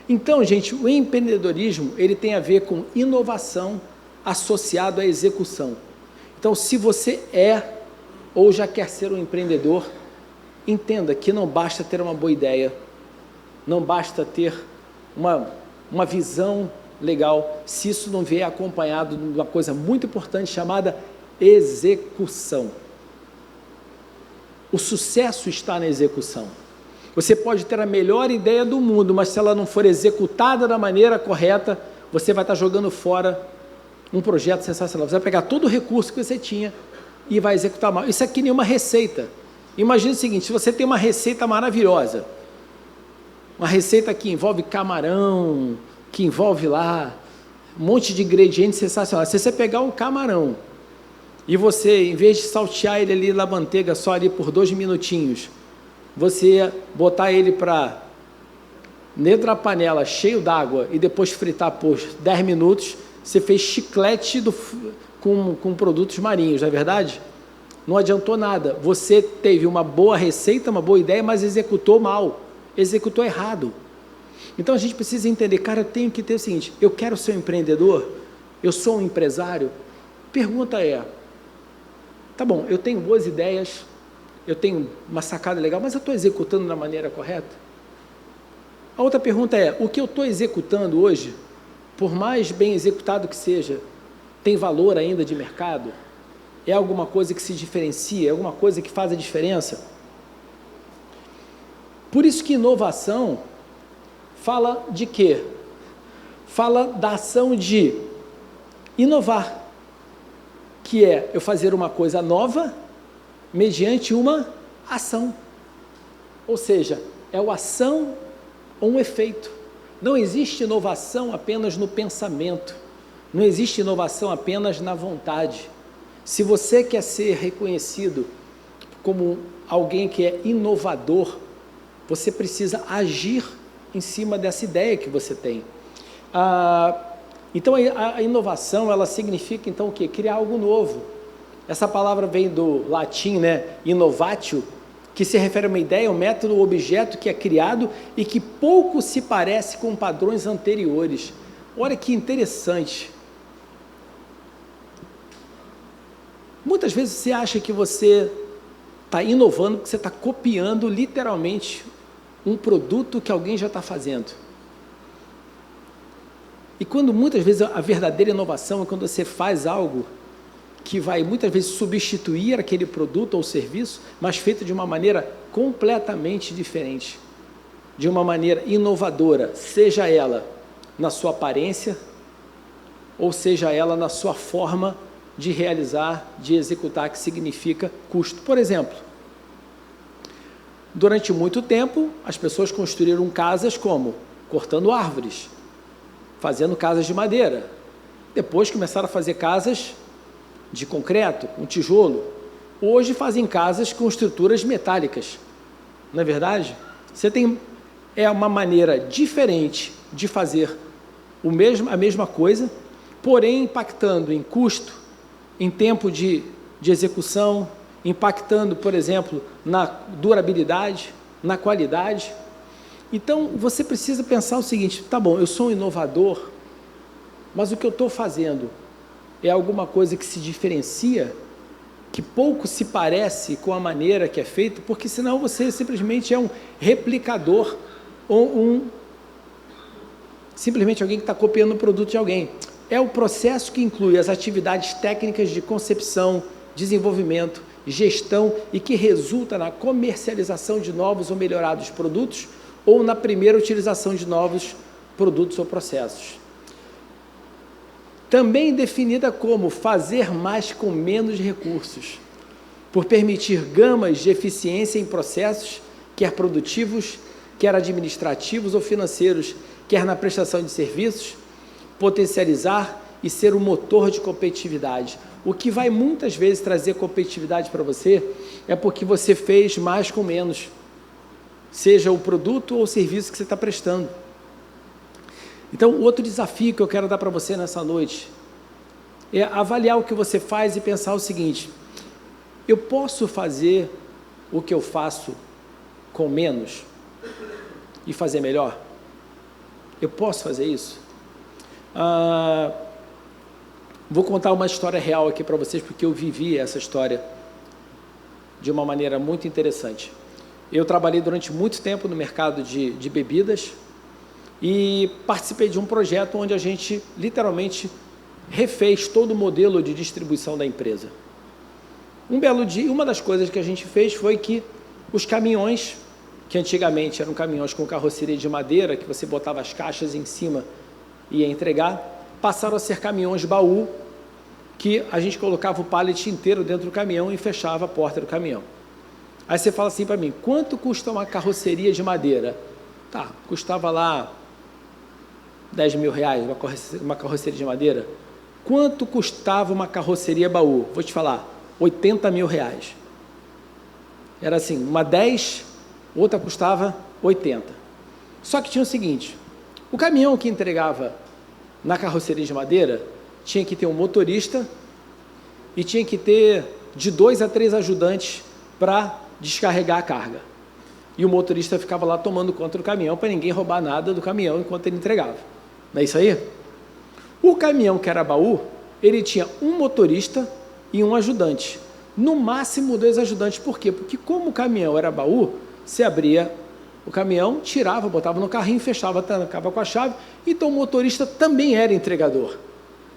Então, gente, o empreendedorismo, ele tem a ver com inovação associado à execução. Então, se você é ou já quer ser um empreendedor, entenda que não basta ter uma boa ideia, não basta ter uma visão legal, se isso não vier acompanhado de uma coisa muito importante chamada execução. O sucesso está na execução. Você pode ter a melhor ideia do mundo, mas se ela não for executada da maneira correta, você vai estar jogando fora um projeto sensacional. Você vai pegar todo o recurso que você tinha e vai executar mal. Isso é que nem uma receita. Imagina o seguinte, se você tem uma receita maravilhosa, uma receita que envolve camarão, que envolve lá um monte de ingredientes sensacionais. Se você pegar um camarão e você, em vez de saltear ele ali na manteiga só ali por 2 minutinhos, você botar ele para dentro da panela cheio d'água e depois fritar por 10 minutos, você fez chiclete com produtos marinhos, não é verdade? Não adiantou nada. Você teve uma boa receita, uma boa ideia, mas executou mal, executou errado. Então a gente precisa entender, cara, eu tenho que ter o seguinte, eu quero ser um empreendedor, eu sou um empresário. Pergunta é, tá bom, eu tenho boas ideias, eu tenho uma sacada legal, mas eu estou executando da maneira correta? A outra pergunta é, o que eu estou executando hoje, por mais bem executado que seja, tem valor ainda de mercado? É alguma coisa que se diferencia? É alguma coisa que faz a diferença? Por isso que inovação fala de quê? Fala da ação de inovar, que é eu fazer uma coisa nova mediante uma ação. Ou seja, é uma ação ou um efeito. Não existe inovação apenas no pensamento, não existe inovação apenas na vontade. Se você quer ser reconhecido como alguém que é inovador, você precisa agir em cima dessa ideia que você tem. Então a inovação, ela significa então o quê? Criar algo novo. Essa palavra vem do latim, né, innovatio, que se refere a uma ideia, um método, um objeto que é criado e que pouco se parece com padrões anteriores. Olha que interessante. Muitas vezes você acha que você está inovando porque você está copiando literalmente um produto que alguém já está fazendo. E quando muitas vezes a verdadeira inovação é quando você faz algo que vai muitas vezes substituir aquele produto ou serviço, mas feito de uma maneira completamente diferente, de uma maneira inovadora, seja ela na sua aparência, ou seja ela na sua forma de realizar, de executar, que significa custo. Por exemplo, durante muito tempo, as pessoas construíram casas como? Cortando árvores, fazendo casas de madeira. Depois começaram a fazer casas de concreto, com tijolo. Hoje fazem casas com estruturas metálicas. Não é verdade? É uma maneira diferente de fazer a mesma coisa, porém impactando em custo, em tempo de execução, impactando, por exemplo, na durabilidade, na qualidade. Então, você precisa pensar o seguinte, tá bom, eu sou um inovador, mas o que eu estou fazendo é alguma coisa que se diferencia, que pouco se parece com a maneira que é feito, porque senão você simplesmente é um replicador ou simplesmente alguém que está copiando o produto de alguém. É o processo que inclui as atividades técnicas de concepção, desenvolvimento, gestão e que resulta na comercialização de novos ou melhorados produtos ou na primeira utilização de novos produtos ou processos. Também definida como fazer mais com menos recursos. por permitir gamas de eficiência em processos, quer produtivos, quer administrativos ou financeiros, quer na prestação de serviços, potencializar e ser o motor de competitividade. O que vai muitas vezes trazer competitividade para você é porque você fez mais com menos, seja o produto ou o serviço que você está prestando. Então, o outro desafio que eu quero dar para você nessa noite é avaliar o que você faz e pensar o seguinte: eu posso fazer o que eu faço com menos e fazer melhor? Eu posso fazer isso? Vou contar uma história real aqui para vocês, porque eu vivi essa história de uma maneira muito interessante. Eu trabalhei durante muito tempo no mercado de bebidas e participei de um projeto onde a gente literalmente refez todo o modelo de distribuição da empresa. Um belo dia, uma das coisas que a gente fez foi que os caminhões, que antigamente eram caminhões com carroceria de madeira, que você botava as caixas em cima e ia entregar, passaram a ser caminhões baú, que a gente colocava o pallet inteiro dentro do caminhão e fechava a porta do caminhão. Aí você fala assim para mim: quanto custa uma carroceria de madeira? Tá, custava lá 10 mil reais uma carroceria de madeira. Quanto custava uma carroceria baú? Vou te falar, 80 mil reais. Era assim, uma 10, outra custava 80. Só que tinha o seguinte: o caminhão que entregava na carroceria de madeira tinha que ter um motorista e tinha que ter de 2 a 3 ajudantes para descarregar a carga. E o motorista ficava lá tomando conta do caminhão para ninguém roubar nada do caminhão enquanto ele entregava. Não é isso aí? O caminhão que era baú, ele tinha um motorista e um ajudante. No máximo 2 ajudantes. Por quê? Porque como o caminhão era baú, você abria o caminhão, tirava, botava no carrinho, fechava, trancava com a chave. Então o motorista também era entregador.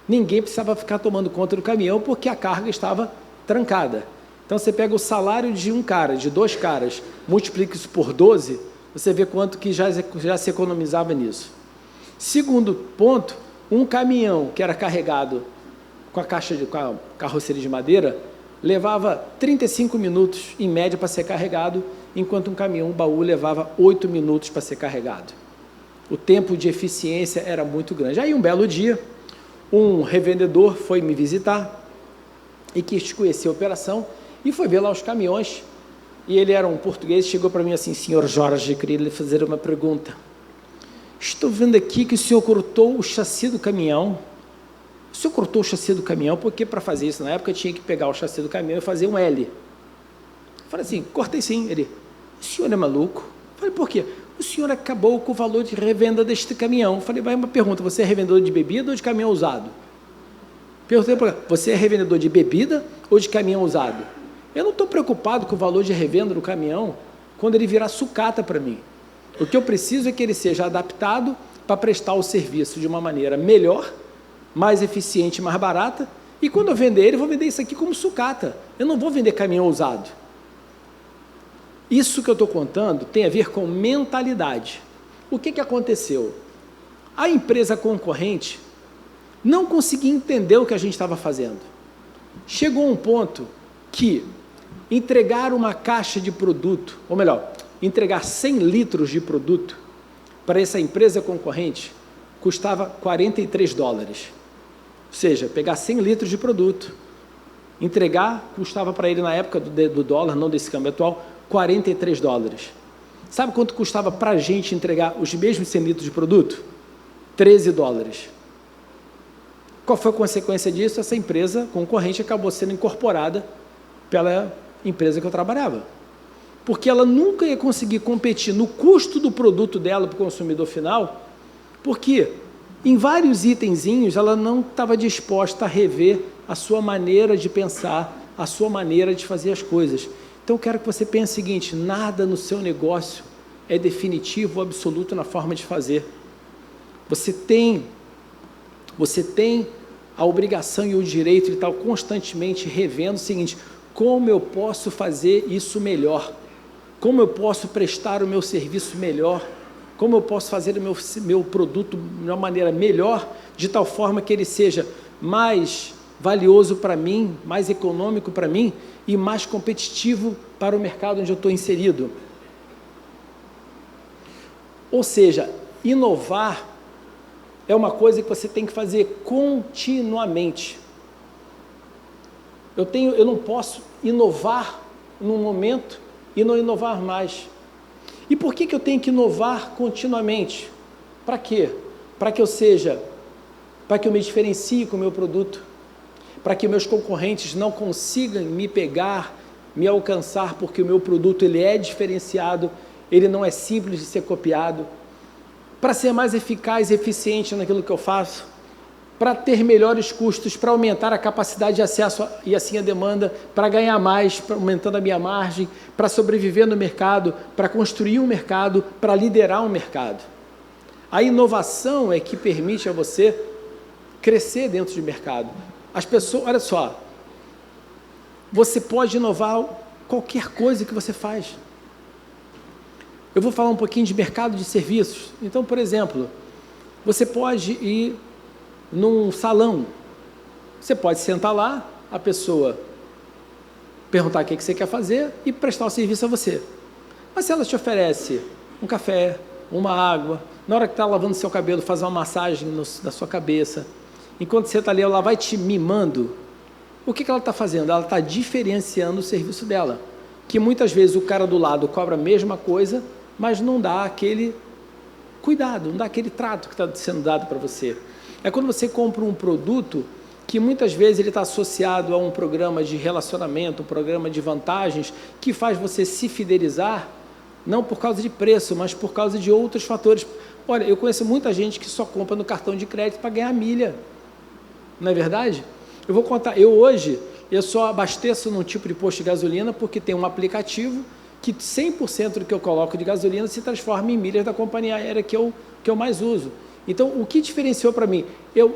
Ninguém precisava ficar tomando conta do caminhão porque a carga estava trancada. Então você pega o salário de um cara, de 2 caras, multiplica isso por 12, você vê quanto que já se economizava nisso. Segundo ponto, um caminhão que era carregado com a carroceria de madeira levava 35 minutos em média para ser carregado, enquanto um caminhão baú levava 8 minutos para ser carregado. O tempo de eficiência era muito grande. Aí um belo dia, um revendedor foi me visitar e quis conhecer a operação e foi ver lá os caminhões. E ele era um português, chegou para mim assim: senhor Jorge, eu queria lhe fazer uma pergunta. Estou vendo aqui que o senhor cortou o chassi do caminhão. O senhor cortou o chassi do caminhão porque para fazer isso na época tinha que pegar o chassi do caminhão e fazer um L. Eu falei assim: cortei sim. Ele: o senhor é maluco? Eu falei: por quê? O senhor acabou com o valor de revenda deste caminhão. Eu falei: vai uma pergunta, você é revendedor de bebida ou de caminhão usado? Perguntei para ele: você é revendedor de bebida ou de caminhão usado? Eu não estou preocupado com o valor de revenda do caminhão quando ele virar sucata para mim. O que eu preciso é que ele seja adaptado para prestar o serviço de uma maneira melhor, mais eficiente, mais barata, e quando eu vender ele, eu vou vender isso aqui como sucata. Eu não vou vender caminhão usado. Isso que eu estou contando tem a ver com mentalidade. O que aconteceu? A empresa concorrente não conseguia entender o que a gente estava fazendo. Chegou um ponto que entregar uma caixa de produto, ou melhor, entregar 100 litros de produto para essa empresa concorrente custava $43. Ou seja, pegar 100 litros de produto, entregar, custava para ele na época do dólar, não desse câmbio atual, $43. Sabe quanto custava para a gente entregar os mesmos 100 litros de produto? $13. Qual foi a consequência disso? Essa empresa concorrente acabou sendo incorporada pela empresa que eu trabalhava. Porque ela nunca ia conseguir competir no custo do produto dela para o consumidor final, porque em vários itenzinhos ela não estava disposta a rever a sua maneira de pensar, a sua maneira de fazer as coisas. Então eu quero que você pense o seguinte: nada no seu negócio é definitivo ou absoluto na forma de fazer. Você tem a obrigação e o direito de estar constantemente revendo o seguinte: como eu posso fazer isso melhor? Como eu posso prestar o meu serviço melhor? Como eu posso fazer o meu produto de uma maneira melhor, de tal forma que ele seja mais valioso para mim, mais econômico para mim e mais competitivo para o mercado onde eu estou inserido. Ou seja, inovar é uma coisa que você tem que fazer continuamente. Eu não posso inovar num momento e não inovar mais. E por que eu tenho que inovar continuamente? Para quê? Para que eu me diferencie com o meu produto, para que meus concorrentes não consigam me pegar, me alcançar, porque o meu produto ele é diferenciado, ele não é simples de ser copiado, para ser mais eficaz e eficiente naquilo que eu faço, para ter melhores custos, para aumentar a capacidade de acesso e assim a demanda, para ganhar mais, aumentando a minha margem, para sobreviver no mercado, para construir um mercado, para liderar um mercado. A inovação é que permite a você crescer dentro de mercado. As pessoas, olha só, você pode inovar qualquer coisa que você faz. Eu vou falar um pouquinho de mercado de serviços. Então, por exemplo, você pode ir num salão, você pode sentar lá, a pessoa perguntar o que você quer fazer e prestar o serviço a você. Mas se ela te oferece um café, uma água, na hora que está lavando seu cabelo, fazer uma massagem na sua cabeça, enquanto você está ali, ela vai te mimando, o que ela está fazendo? Ela está diferenciando o serviço dela, que muitas vezes o cara do lado cobra a mesma coisa, mas não dá aquele cuidado, não dá aquele trato que está sendo dado para você. É quando você compra um produto que muitas vezes ele está associado a um programa de relacionamento, um programa de vantagens, que faz você se fidelizar, não por causa de preço, mas por causa de outros fatores. Olha, eu conheço muita gente que só compra no cartão de crédito para ganhar milha. Não é verdade? Eu vou contar, eu só abasteço num tipo de posto de gasolina porque tem um aplicativo que 100% do que eu coloco de gasolina se transforma em milhas da companhia aérea que eu mais uso. Então, o que diferenciou para mim?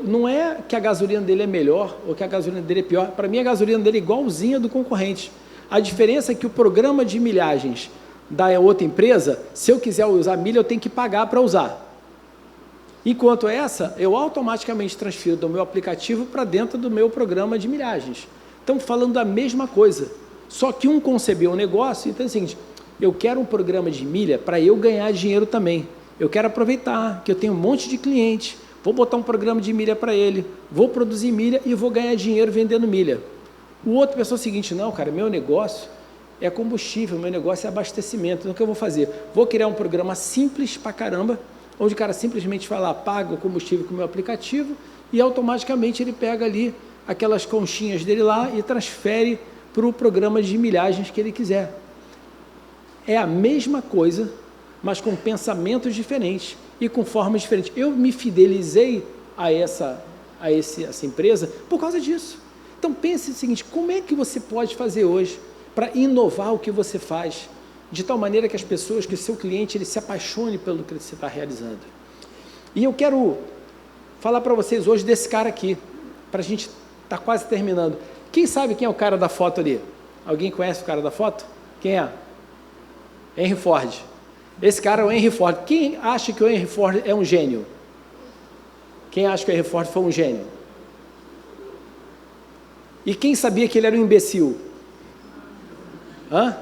Não é que a gasolina dele é melhor ou que a gasolina dele é pior. Para mim, a gasolina dele é igualzinha do concorrente. A diferença é que o programa de milhagens da outra empresa, se eu quiser usar milha, eu tenho que pagar para usar. Enquanto essa, eu automaticamente transfiro do meu aplicativo para dentro do meu programa de milhagens. Estamos falando da mesma coisa. Só que um concebeu um negócio, então é o seguinte, eu quero um programa de milha para eu ganhar dinheiro também. Eu quero aproveitar que eu tenho um monte de cliente, vou botar um programa de milha para ele, vou produzir milha e vou ganhar dinheiro vendendo milha. O outro pensou o seguinte, não, cara, meu negócio é combustível, meu negócio é abastecimento. Então o que eu vou fazer? Vou criar um programa simples pra caramba, onde o cara simplesmente vai lá, paga o combustível com o meu aplicativo e automaticamente ele pega ali aquelas conchinhas dele lá e transfere para o programa de milhagens que ele quiser. É a mesma coisa, mas com pensamentos diferentes e com formas diferentes. Eu me fidelizei a essa empresa por causa disso. Então pense o seguinte, como é que você pode fazer hoje para inovar o que você faz, de tal maneira que as pessoas, que o seu cliente, ele se apaixone pelo que você está realizando. E eu quero falar para vocês hoje desse cara aqui, para a gente estar quase terminando. Quem sabe quem é o cara da foto ali? Alguém conhece o cara da foto? Quem é? Henry Ford. Esse cara é o Henry Ford. Quem acha que o Henry Ford é um gênio? Quem acha que o Henry Ford foi um gênio? E quem sabia que ele era um imbecil? Hã?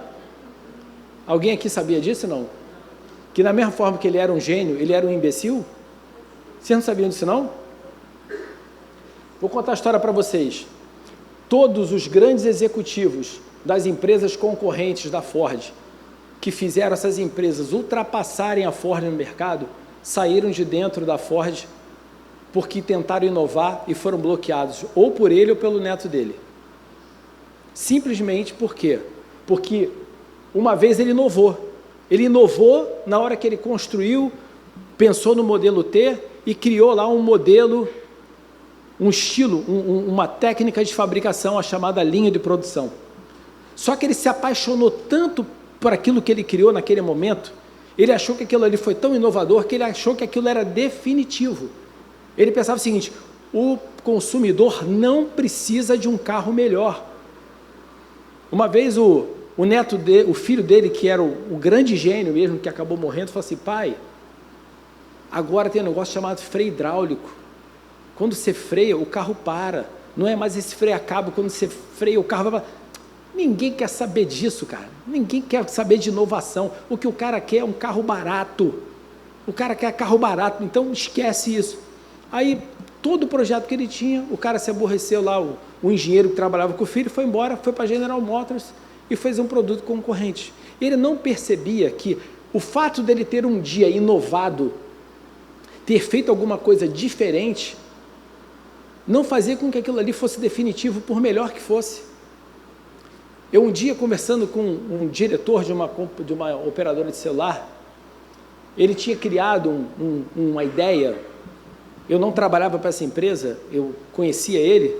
Alguém aqui sabia disso, não? Que da mesma forma que ele era um gênio, ele era um imbecil? Vocês não sabiam disso, não? Vou contar a história para vocês. Todos os grandes executivos das empresas concorrentes da Ford, que fizeram essas empresas ultrapassarem a Ford no mercado, saíram de dentro da Ford porque tentaram inovar e foram bloqueados, ou por ele ou pelo neto dele. Simplesmente por quê? Porque uma vez ele inovou na hora que ele construiu, pensou no modelo T e criou lá um modelo, um estilo, uma técnica de fabricação, a chamada linha de produção. Só que ele se apaixonou tanto por aquilo que ele criou naquele momento, ele achou que aquilo ali foi tão inovador que ele achou que aquilo era definitivo. Ele pensava o seguinte, o consumidor não precisa de um carro melhor. Uma vez o filho dele, que era o grande gênio mesmo, que acabou morrendo, falou assim, pai, agora tem um negócio chamado freio hidráulico. Quando você freia, o carro para. não é mais esse freio a cabo, quando você freia o carro, ninguém quer saber disso, cara, ninguém quer saber de inovação, o que o cara quer é um carro barato, o cara quer carro barato, então esquece isso. Aí, todo o projeto que ele tinha, o cara se aborreceu lá, o engenheiro que trabalhava com o filho, foi embora, foi para a General Motors e fez um produto concorrente. Ele não percebia que o fato dele ter um dia inovado, ter feito alguma coisa diferente, não fazia com que aquilo ali fosse definitivo, por melhor que fosse. Eu um dia, conversando com um diretor de uma operadora de celular, ele tinha criado uma ideia. Eu não trabalhava para essa empresa, eu conhecia ele,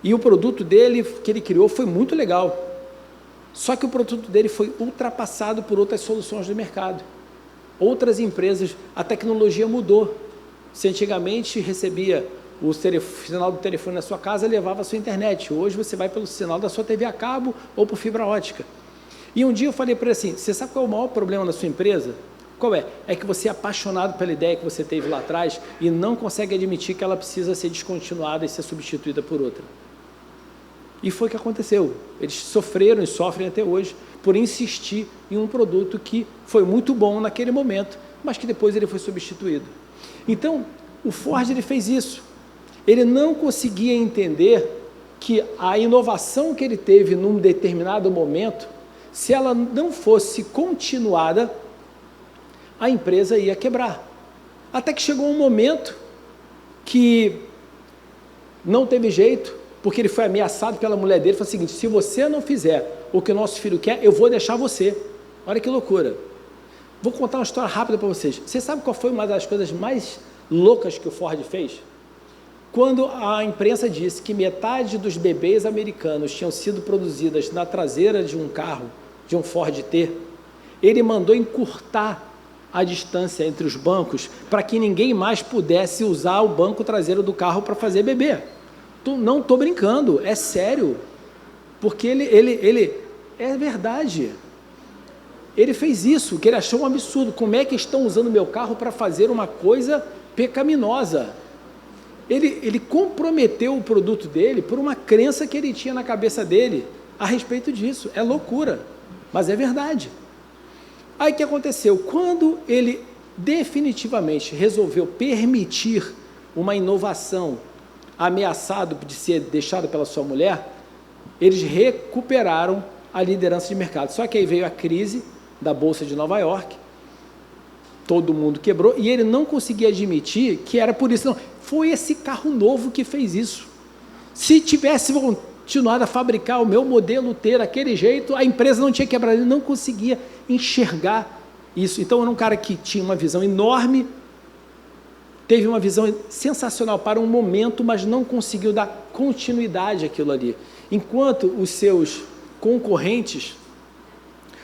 e o produto dele, que ele criou, foi muito legal. Só que o produto dele foi ultrapassado por outras soluções do mercado. Outras empresas, a tecnologia mudou. Se antigamente recebia o sinal do telefone na sua casa, levava a sua internet. Hoje você vai pelo sinal da sua TV a cabo ou por fibra ótica. E um dia eu falei para ele assim, você sabe qual é o maior problema da sua empresa? Qual é? É que você é apaixonado pela ideia que você teve lá atrás e não consegue admitir que ela precisa ser descontinuada e ser substituída por outra. E foi o que aconteceu. Eles sofreram e sofrem até hoje por insistir em um produto que foi muito bom naquele momento, mas que depois ele foi substituído. Então, o Ford ele fez isso. Ele não conseguia entender que a inovação que ele teve num determinado momento, se ela não fosse continuada, a empresa ia quebrar. Até que chegou um momento que não teve jeito, porque ele foi ameaçado pela mulher dele, falou o seguinte, se você não fizer o que o nosso filho quer, eu vou deixar você. Olha que loucura. Vou contar uma história rápida para vocês. Você sabe qual foi uma das coisas mais loucas que o Ford fez? Quando a imprensa disse que metade dos bebês americanos tinham sido produzidas na traseira de um carro, de um Ford T, ele mandou encurtar a distância entre os bancos para que ninguém mais pudesse usar o banco traseiro do carro para fazer bebê. Não estou brincando, é sério, porque ele é verdade. Ele fez isso, que ele achou um absurdo. Como é que estão usando meu carro para fazer uma coisa pecaminosa? Ele comprometeu o produto dele por uma crença que ele tinha na cabeça dele a respeito disso. É loucura, mas é verdade. Aí o que aconteceu? Quando ele definitivamente resolveu permitir uma inovação, ameaçado de ser deixado pela sua mulher, eles recuperaram a liderança de mercado. Só que aí veio a crise da Bolsa de Nova York, todo mundo quebrou, e ele não conseguia admitir que era por isso. Não, foi esse carro novo que fez isso. Se tivesse continuado a fabricar o meu modelo T daquele jeito, a empresa não tinha quebrado, ele não conseguia enxergar isso. Então era um cara que tinha uma visão enorme, teve uma visão sensacional para um momento, mas não conseguiu dar continuidade àquilo ali. Enquanto os seus concorrentes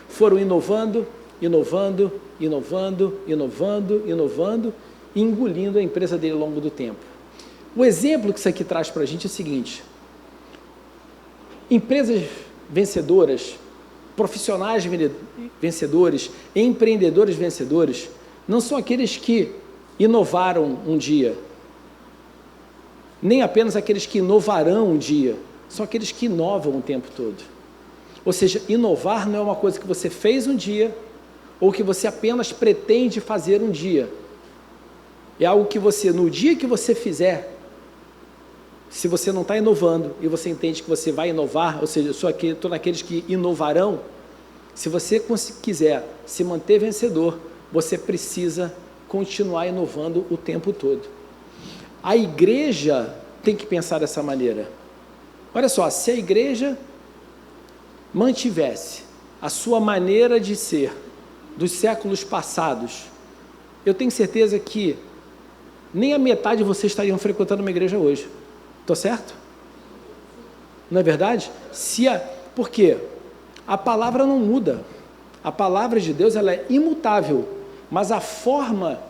foram inovando, e engolindo a empresa dele ao longo do tempo. O exemplo que isso aqui traz para a gente é o seguinte: empresas vencedoras, profissionais vencedores, empreendedores vencedores, não são aqueles que inovaram um dia, nem apenas aqueles que inovarão um dia, são aqueles que inovam o tempo todo. Ou seja, inovar não é uma coisa que você fez um dia, ou que você apenas pretende fazer um dia. É algo que você, no dia que você fizer, se você não está inovando, e você entende que você vai inovar, ou seja, eu estou naqueles que inovarão, se você quiser se manter vencedor, você precisa continuar inovando o tempo todo. A igreja tem que pensar dessa maneira. Olha só, se a igreja mantivesse a sua maneira de ser dos séculos passados, eu tenho certeza que nem a metade de vocês estariam frequentando uma igreja hoje. Estou certo? Não é verdade? Por quê? A palavra não muda. A palavra de Deus ela é imutável, mas a forma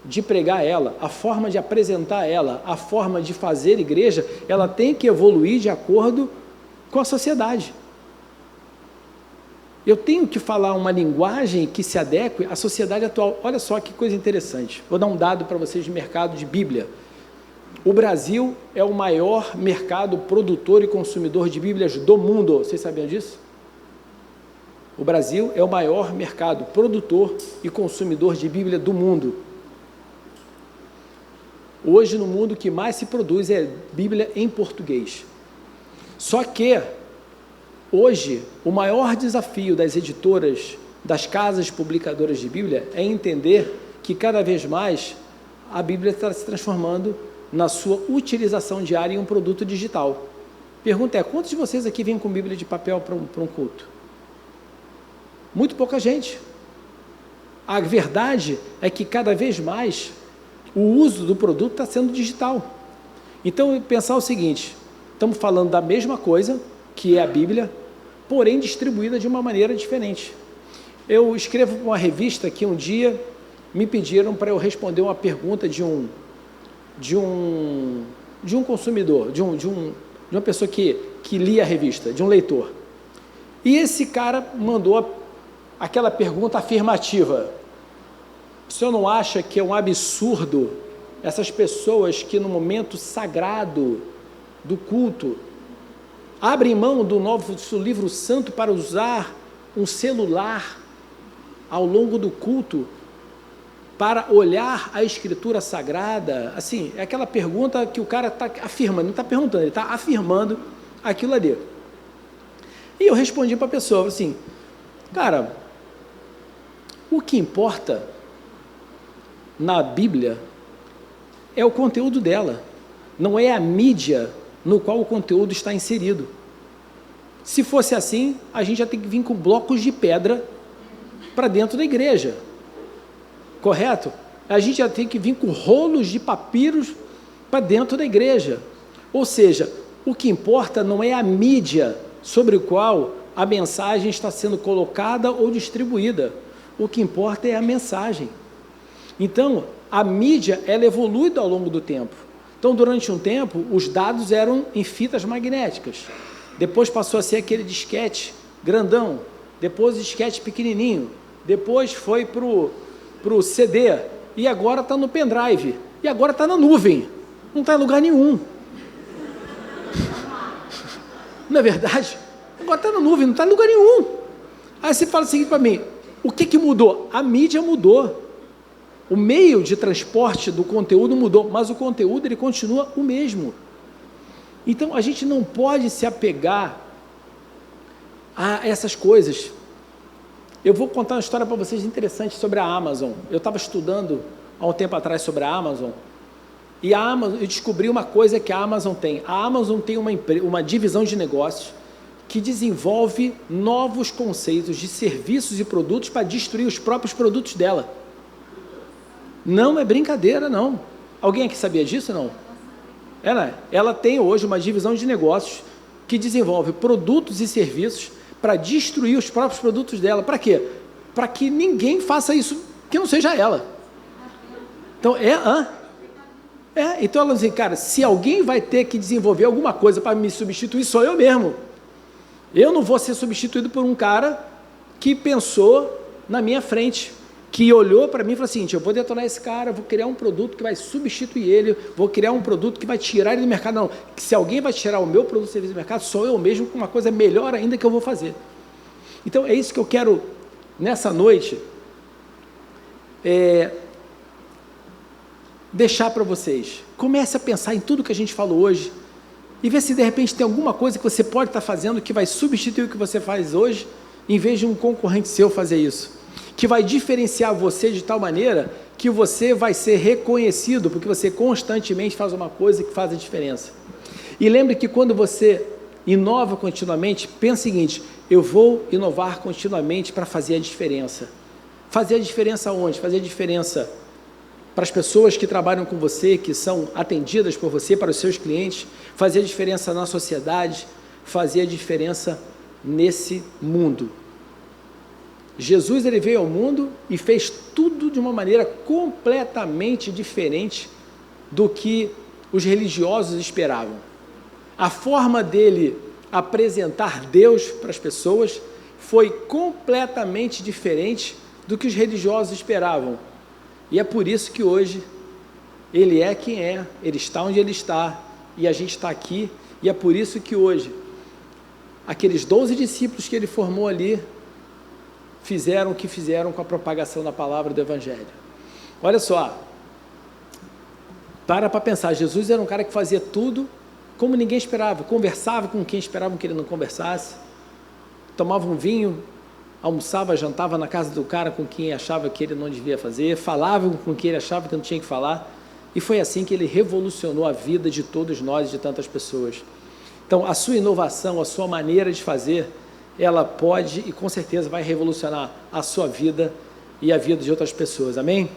de pregar ela, a forma de apresentar ela, a forma de fazer igreja, ela tem que evoluir de acordo com a sociedade. Eu tenho que falar uma linguagem que se adeque à sociedade atual. Olha só que coisa interessante. Vou dar um dado para vocês de mercado de Bíblia. O Brasil é o maior mercado produtor e consumidor de Bíblias do mundo. Vocês sabiam disso? O Brasil é o maior mercado produtor e consumidor de Bíblia do mundo. Hoje, no mundo, o que mais se produz é Bíblia em português. Só que, hoje, o maior desafio das editoras, das casas publicadoras de Bíblia, é entender que cada vez mais a Bíblia está se transformando na sua utilização diária em um produto digital. Pergunta é, quantos de vocês aqui vêm com Bíblia de papel para um culto? Muito pouca gente. A verdade é que cada vez mais o uso do produto está sendo digital. Então, pensar o seguinte, estamos falando da mesma coisa, que é a Bíblia, porém distribuída de uma maneira diferente. Eu escrevo para uma revista que um dia me pediram para eu responder uma pergunta de um consumidor, de uma pessoa que lia a revista, de um leitor. E esse cara mandou aquela pergunta afirmativa. O senhor não acha que é um absurdo essas pessoas que no momento sagrado do culto abrem mão do livro santo para usar um celular ao longo do culto para olhar a escritura sagrada? Assim, é aquela pergunta que o cara está afirmando, não está perguntando, ele está afirmando aquilo ali. E eu respondi para a pessoa assim, cara, o que importa na Bíblia é o conteúdo dela, não é a mídia no qual o conteúdo está inserido. Se fosse assim, a gente já tem que vir com blocos de pedra para dentro da igreja, correto? A gente já tem que vir com rolos de papiros para dentro da igreja. Ou seja, o que importa não é a mídia sobre o qual a mensagem está sendo colocada ou distribuída. O que importa é a mensagem. Então, a mídia, ela evolui ao longo do tempo. Então, durante um tempo, os dados eram em fitas magnéticas. Depois passou a ser aquele disquete grandão. Depois o disquete pequenininho. Depois foi para o CD. E agora está no pendrive. E agora está na nuvem. Não está em lugar nenhum. Não é verdade? Agora está na nuvem, não está em lugar nenhum. Aí você fala o seguinte para mim, o que mudou? A mídia mudou. O meio de transporte do conteúdo mudou, mas o conteúdo ele continua o mesmo. Então, a gente não pode se apegar a essas coisas. Eu vou contar uma história para vocês interessante sobre a Amazon. Eu estava estudando há um tempo atrás sobre a Amazon, e a Amazon, eu descobri uma coisa que a Amazon tem. A Amazon tem uma divisão de negócios que desenvolve novos conceitos de serviços e produtos para destruir os próprios produtos dela. Não é brincadeira, não. Alguém aqui sabia disso, não? Ela tem hoje uma divisão de negócios que desenvolve produtos e serviços para destruir os próprios produtos dela. Para quê? Para que ninguém faça isso que não seja ela. Então, então ela diz assim, cara, se alguém vai ter que desenvolver alguma coisa para me substituir, sou eu mesmo. Eu não vou ser substituído por um cara que pensou na minha frente, que olhou para mim e falou assim, eu vou detonar esse cara, vou criar um produto que vai substituir ele, vou criar um produto que vai tirar ele do mercado. Não, que se alguém vai tirar o meu produto e serviço do mercado, sou eu mesmo com uma coisa melhor ainda que eu vou fazer. Então, é isso que eu quero, nessa noite, deixar para vocês. Comece a pensar em tudo que a gente falou hoje e ver se de repente tem alguma coisa que você pode estar fazendo que vai substituir o que você faz hoje, em vez de um concorrente seu fazer isso, que vai diferenciar você de tal maneira que você vai ser reconhecido, porque você constantemente faz uma coisa que faz a diferença. E lembre que quando você inova continuamente, pensa o seguinte, eu vou inovar continuamente para fazer a diferença. Fazer a diferença onde? Fazer a diferença para as pessoas que trabalham com você, que são atendidas por você, para os seus clientes, fazer a diferença na sociedade, fazer a diferença nesse mundo. Jesus, ele veio ao mundo e fez tudo de uma maneira completamente diferente do que os religiosos esperavam. A forma dele apresentar Deus para as pessoas foi completamente diferente do que os religiosos esperavam. E é por isso que hoje Ele é quem é, Ele está onde Ele está, e a gente está aqui, e é por isso que hoje, aqueles 12 discípulos que Ele formou ali, fizeram o que fizeram com a propagação da palavra do Evangelho. Olha só, para pensar, Jesus era um cara que fazia tudo como ninguém esperava, conversava com quem esperavam que ele não conversasse, tomava um vinho, almoçava, jantava na casa do cara com quem achava que ele não devia fazer, falava com quem ele achava que não tinha que falar, e foi assim que ele revolucionou a vida de todos nós e de tantas pessoas. Então, a sua inovação, a sua maneira de fazer, ela pode e com certeza vai revolucionar a sua vida e a vida de outras pessoas, amém?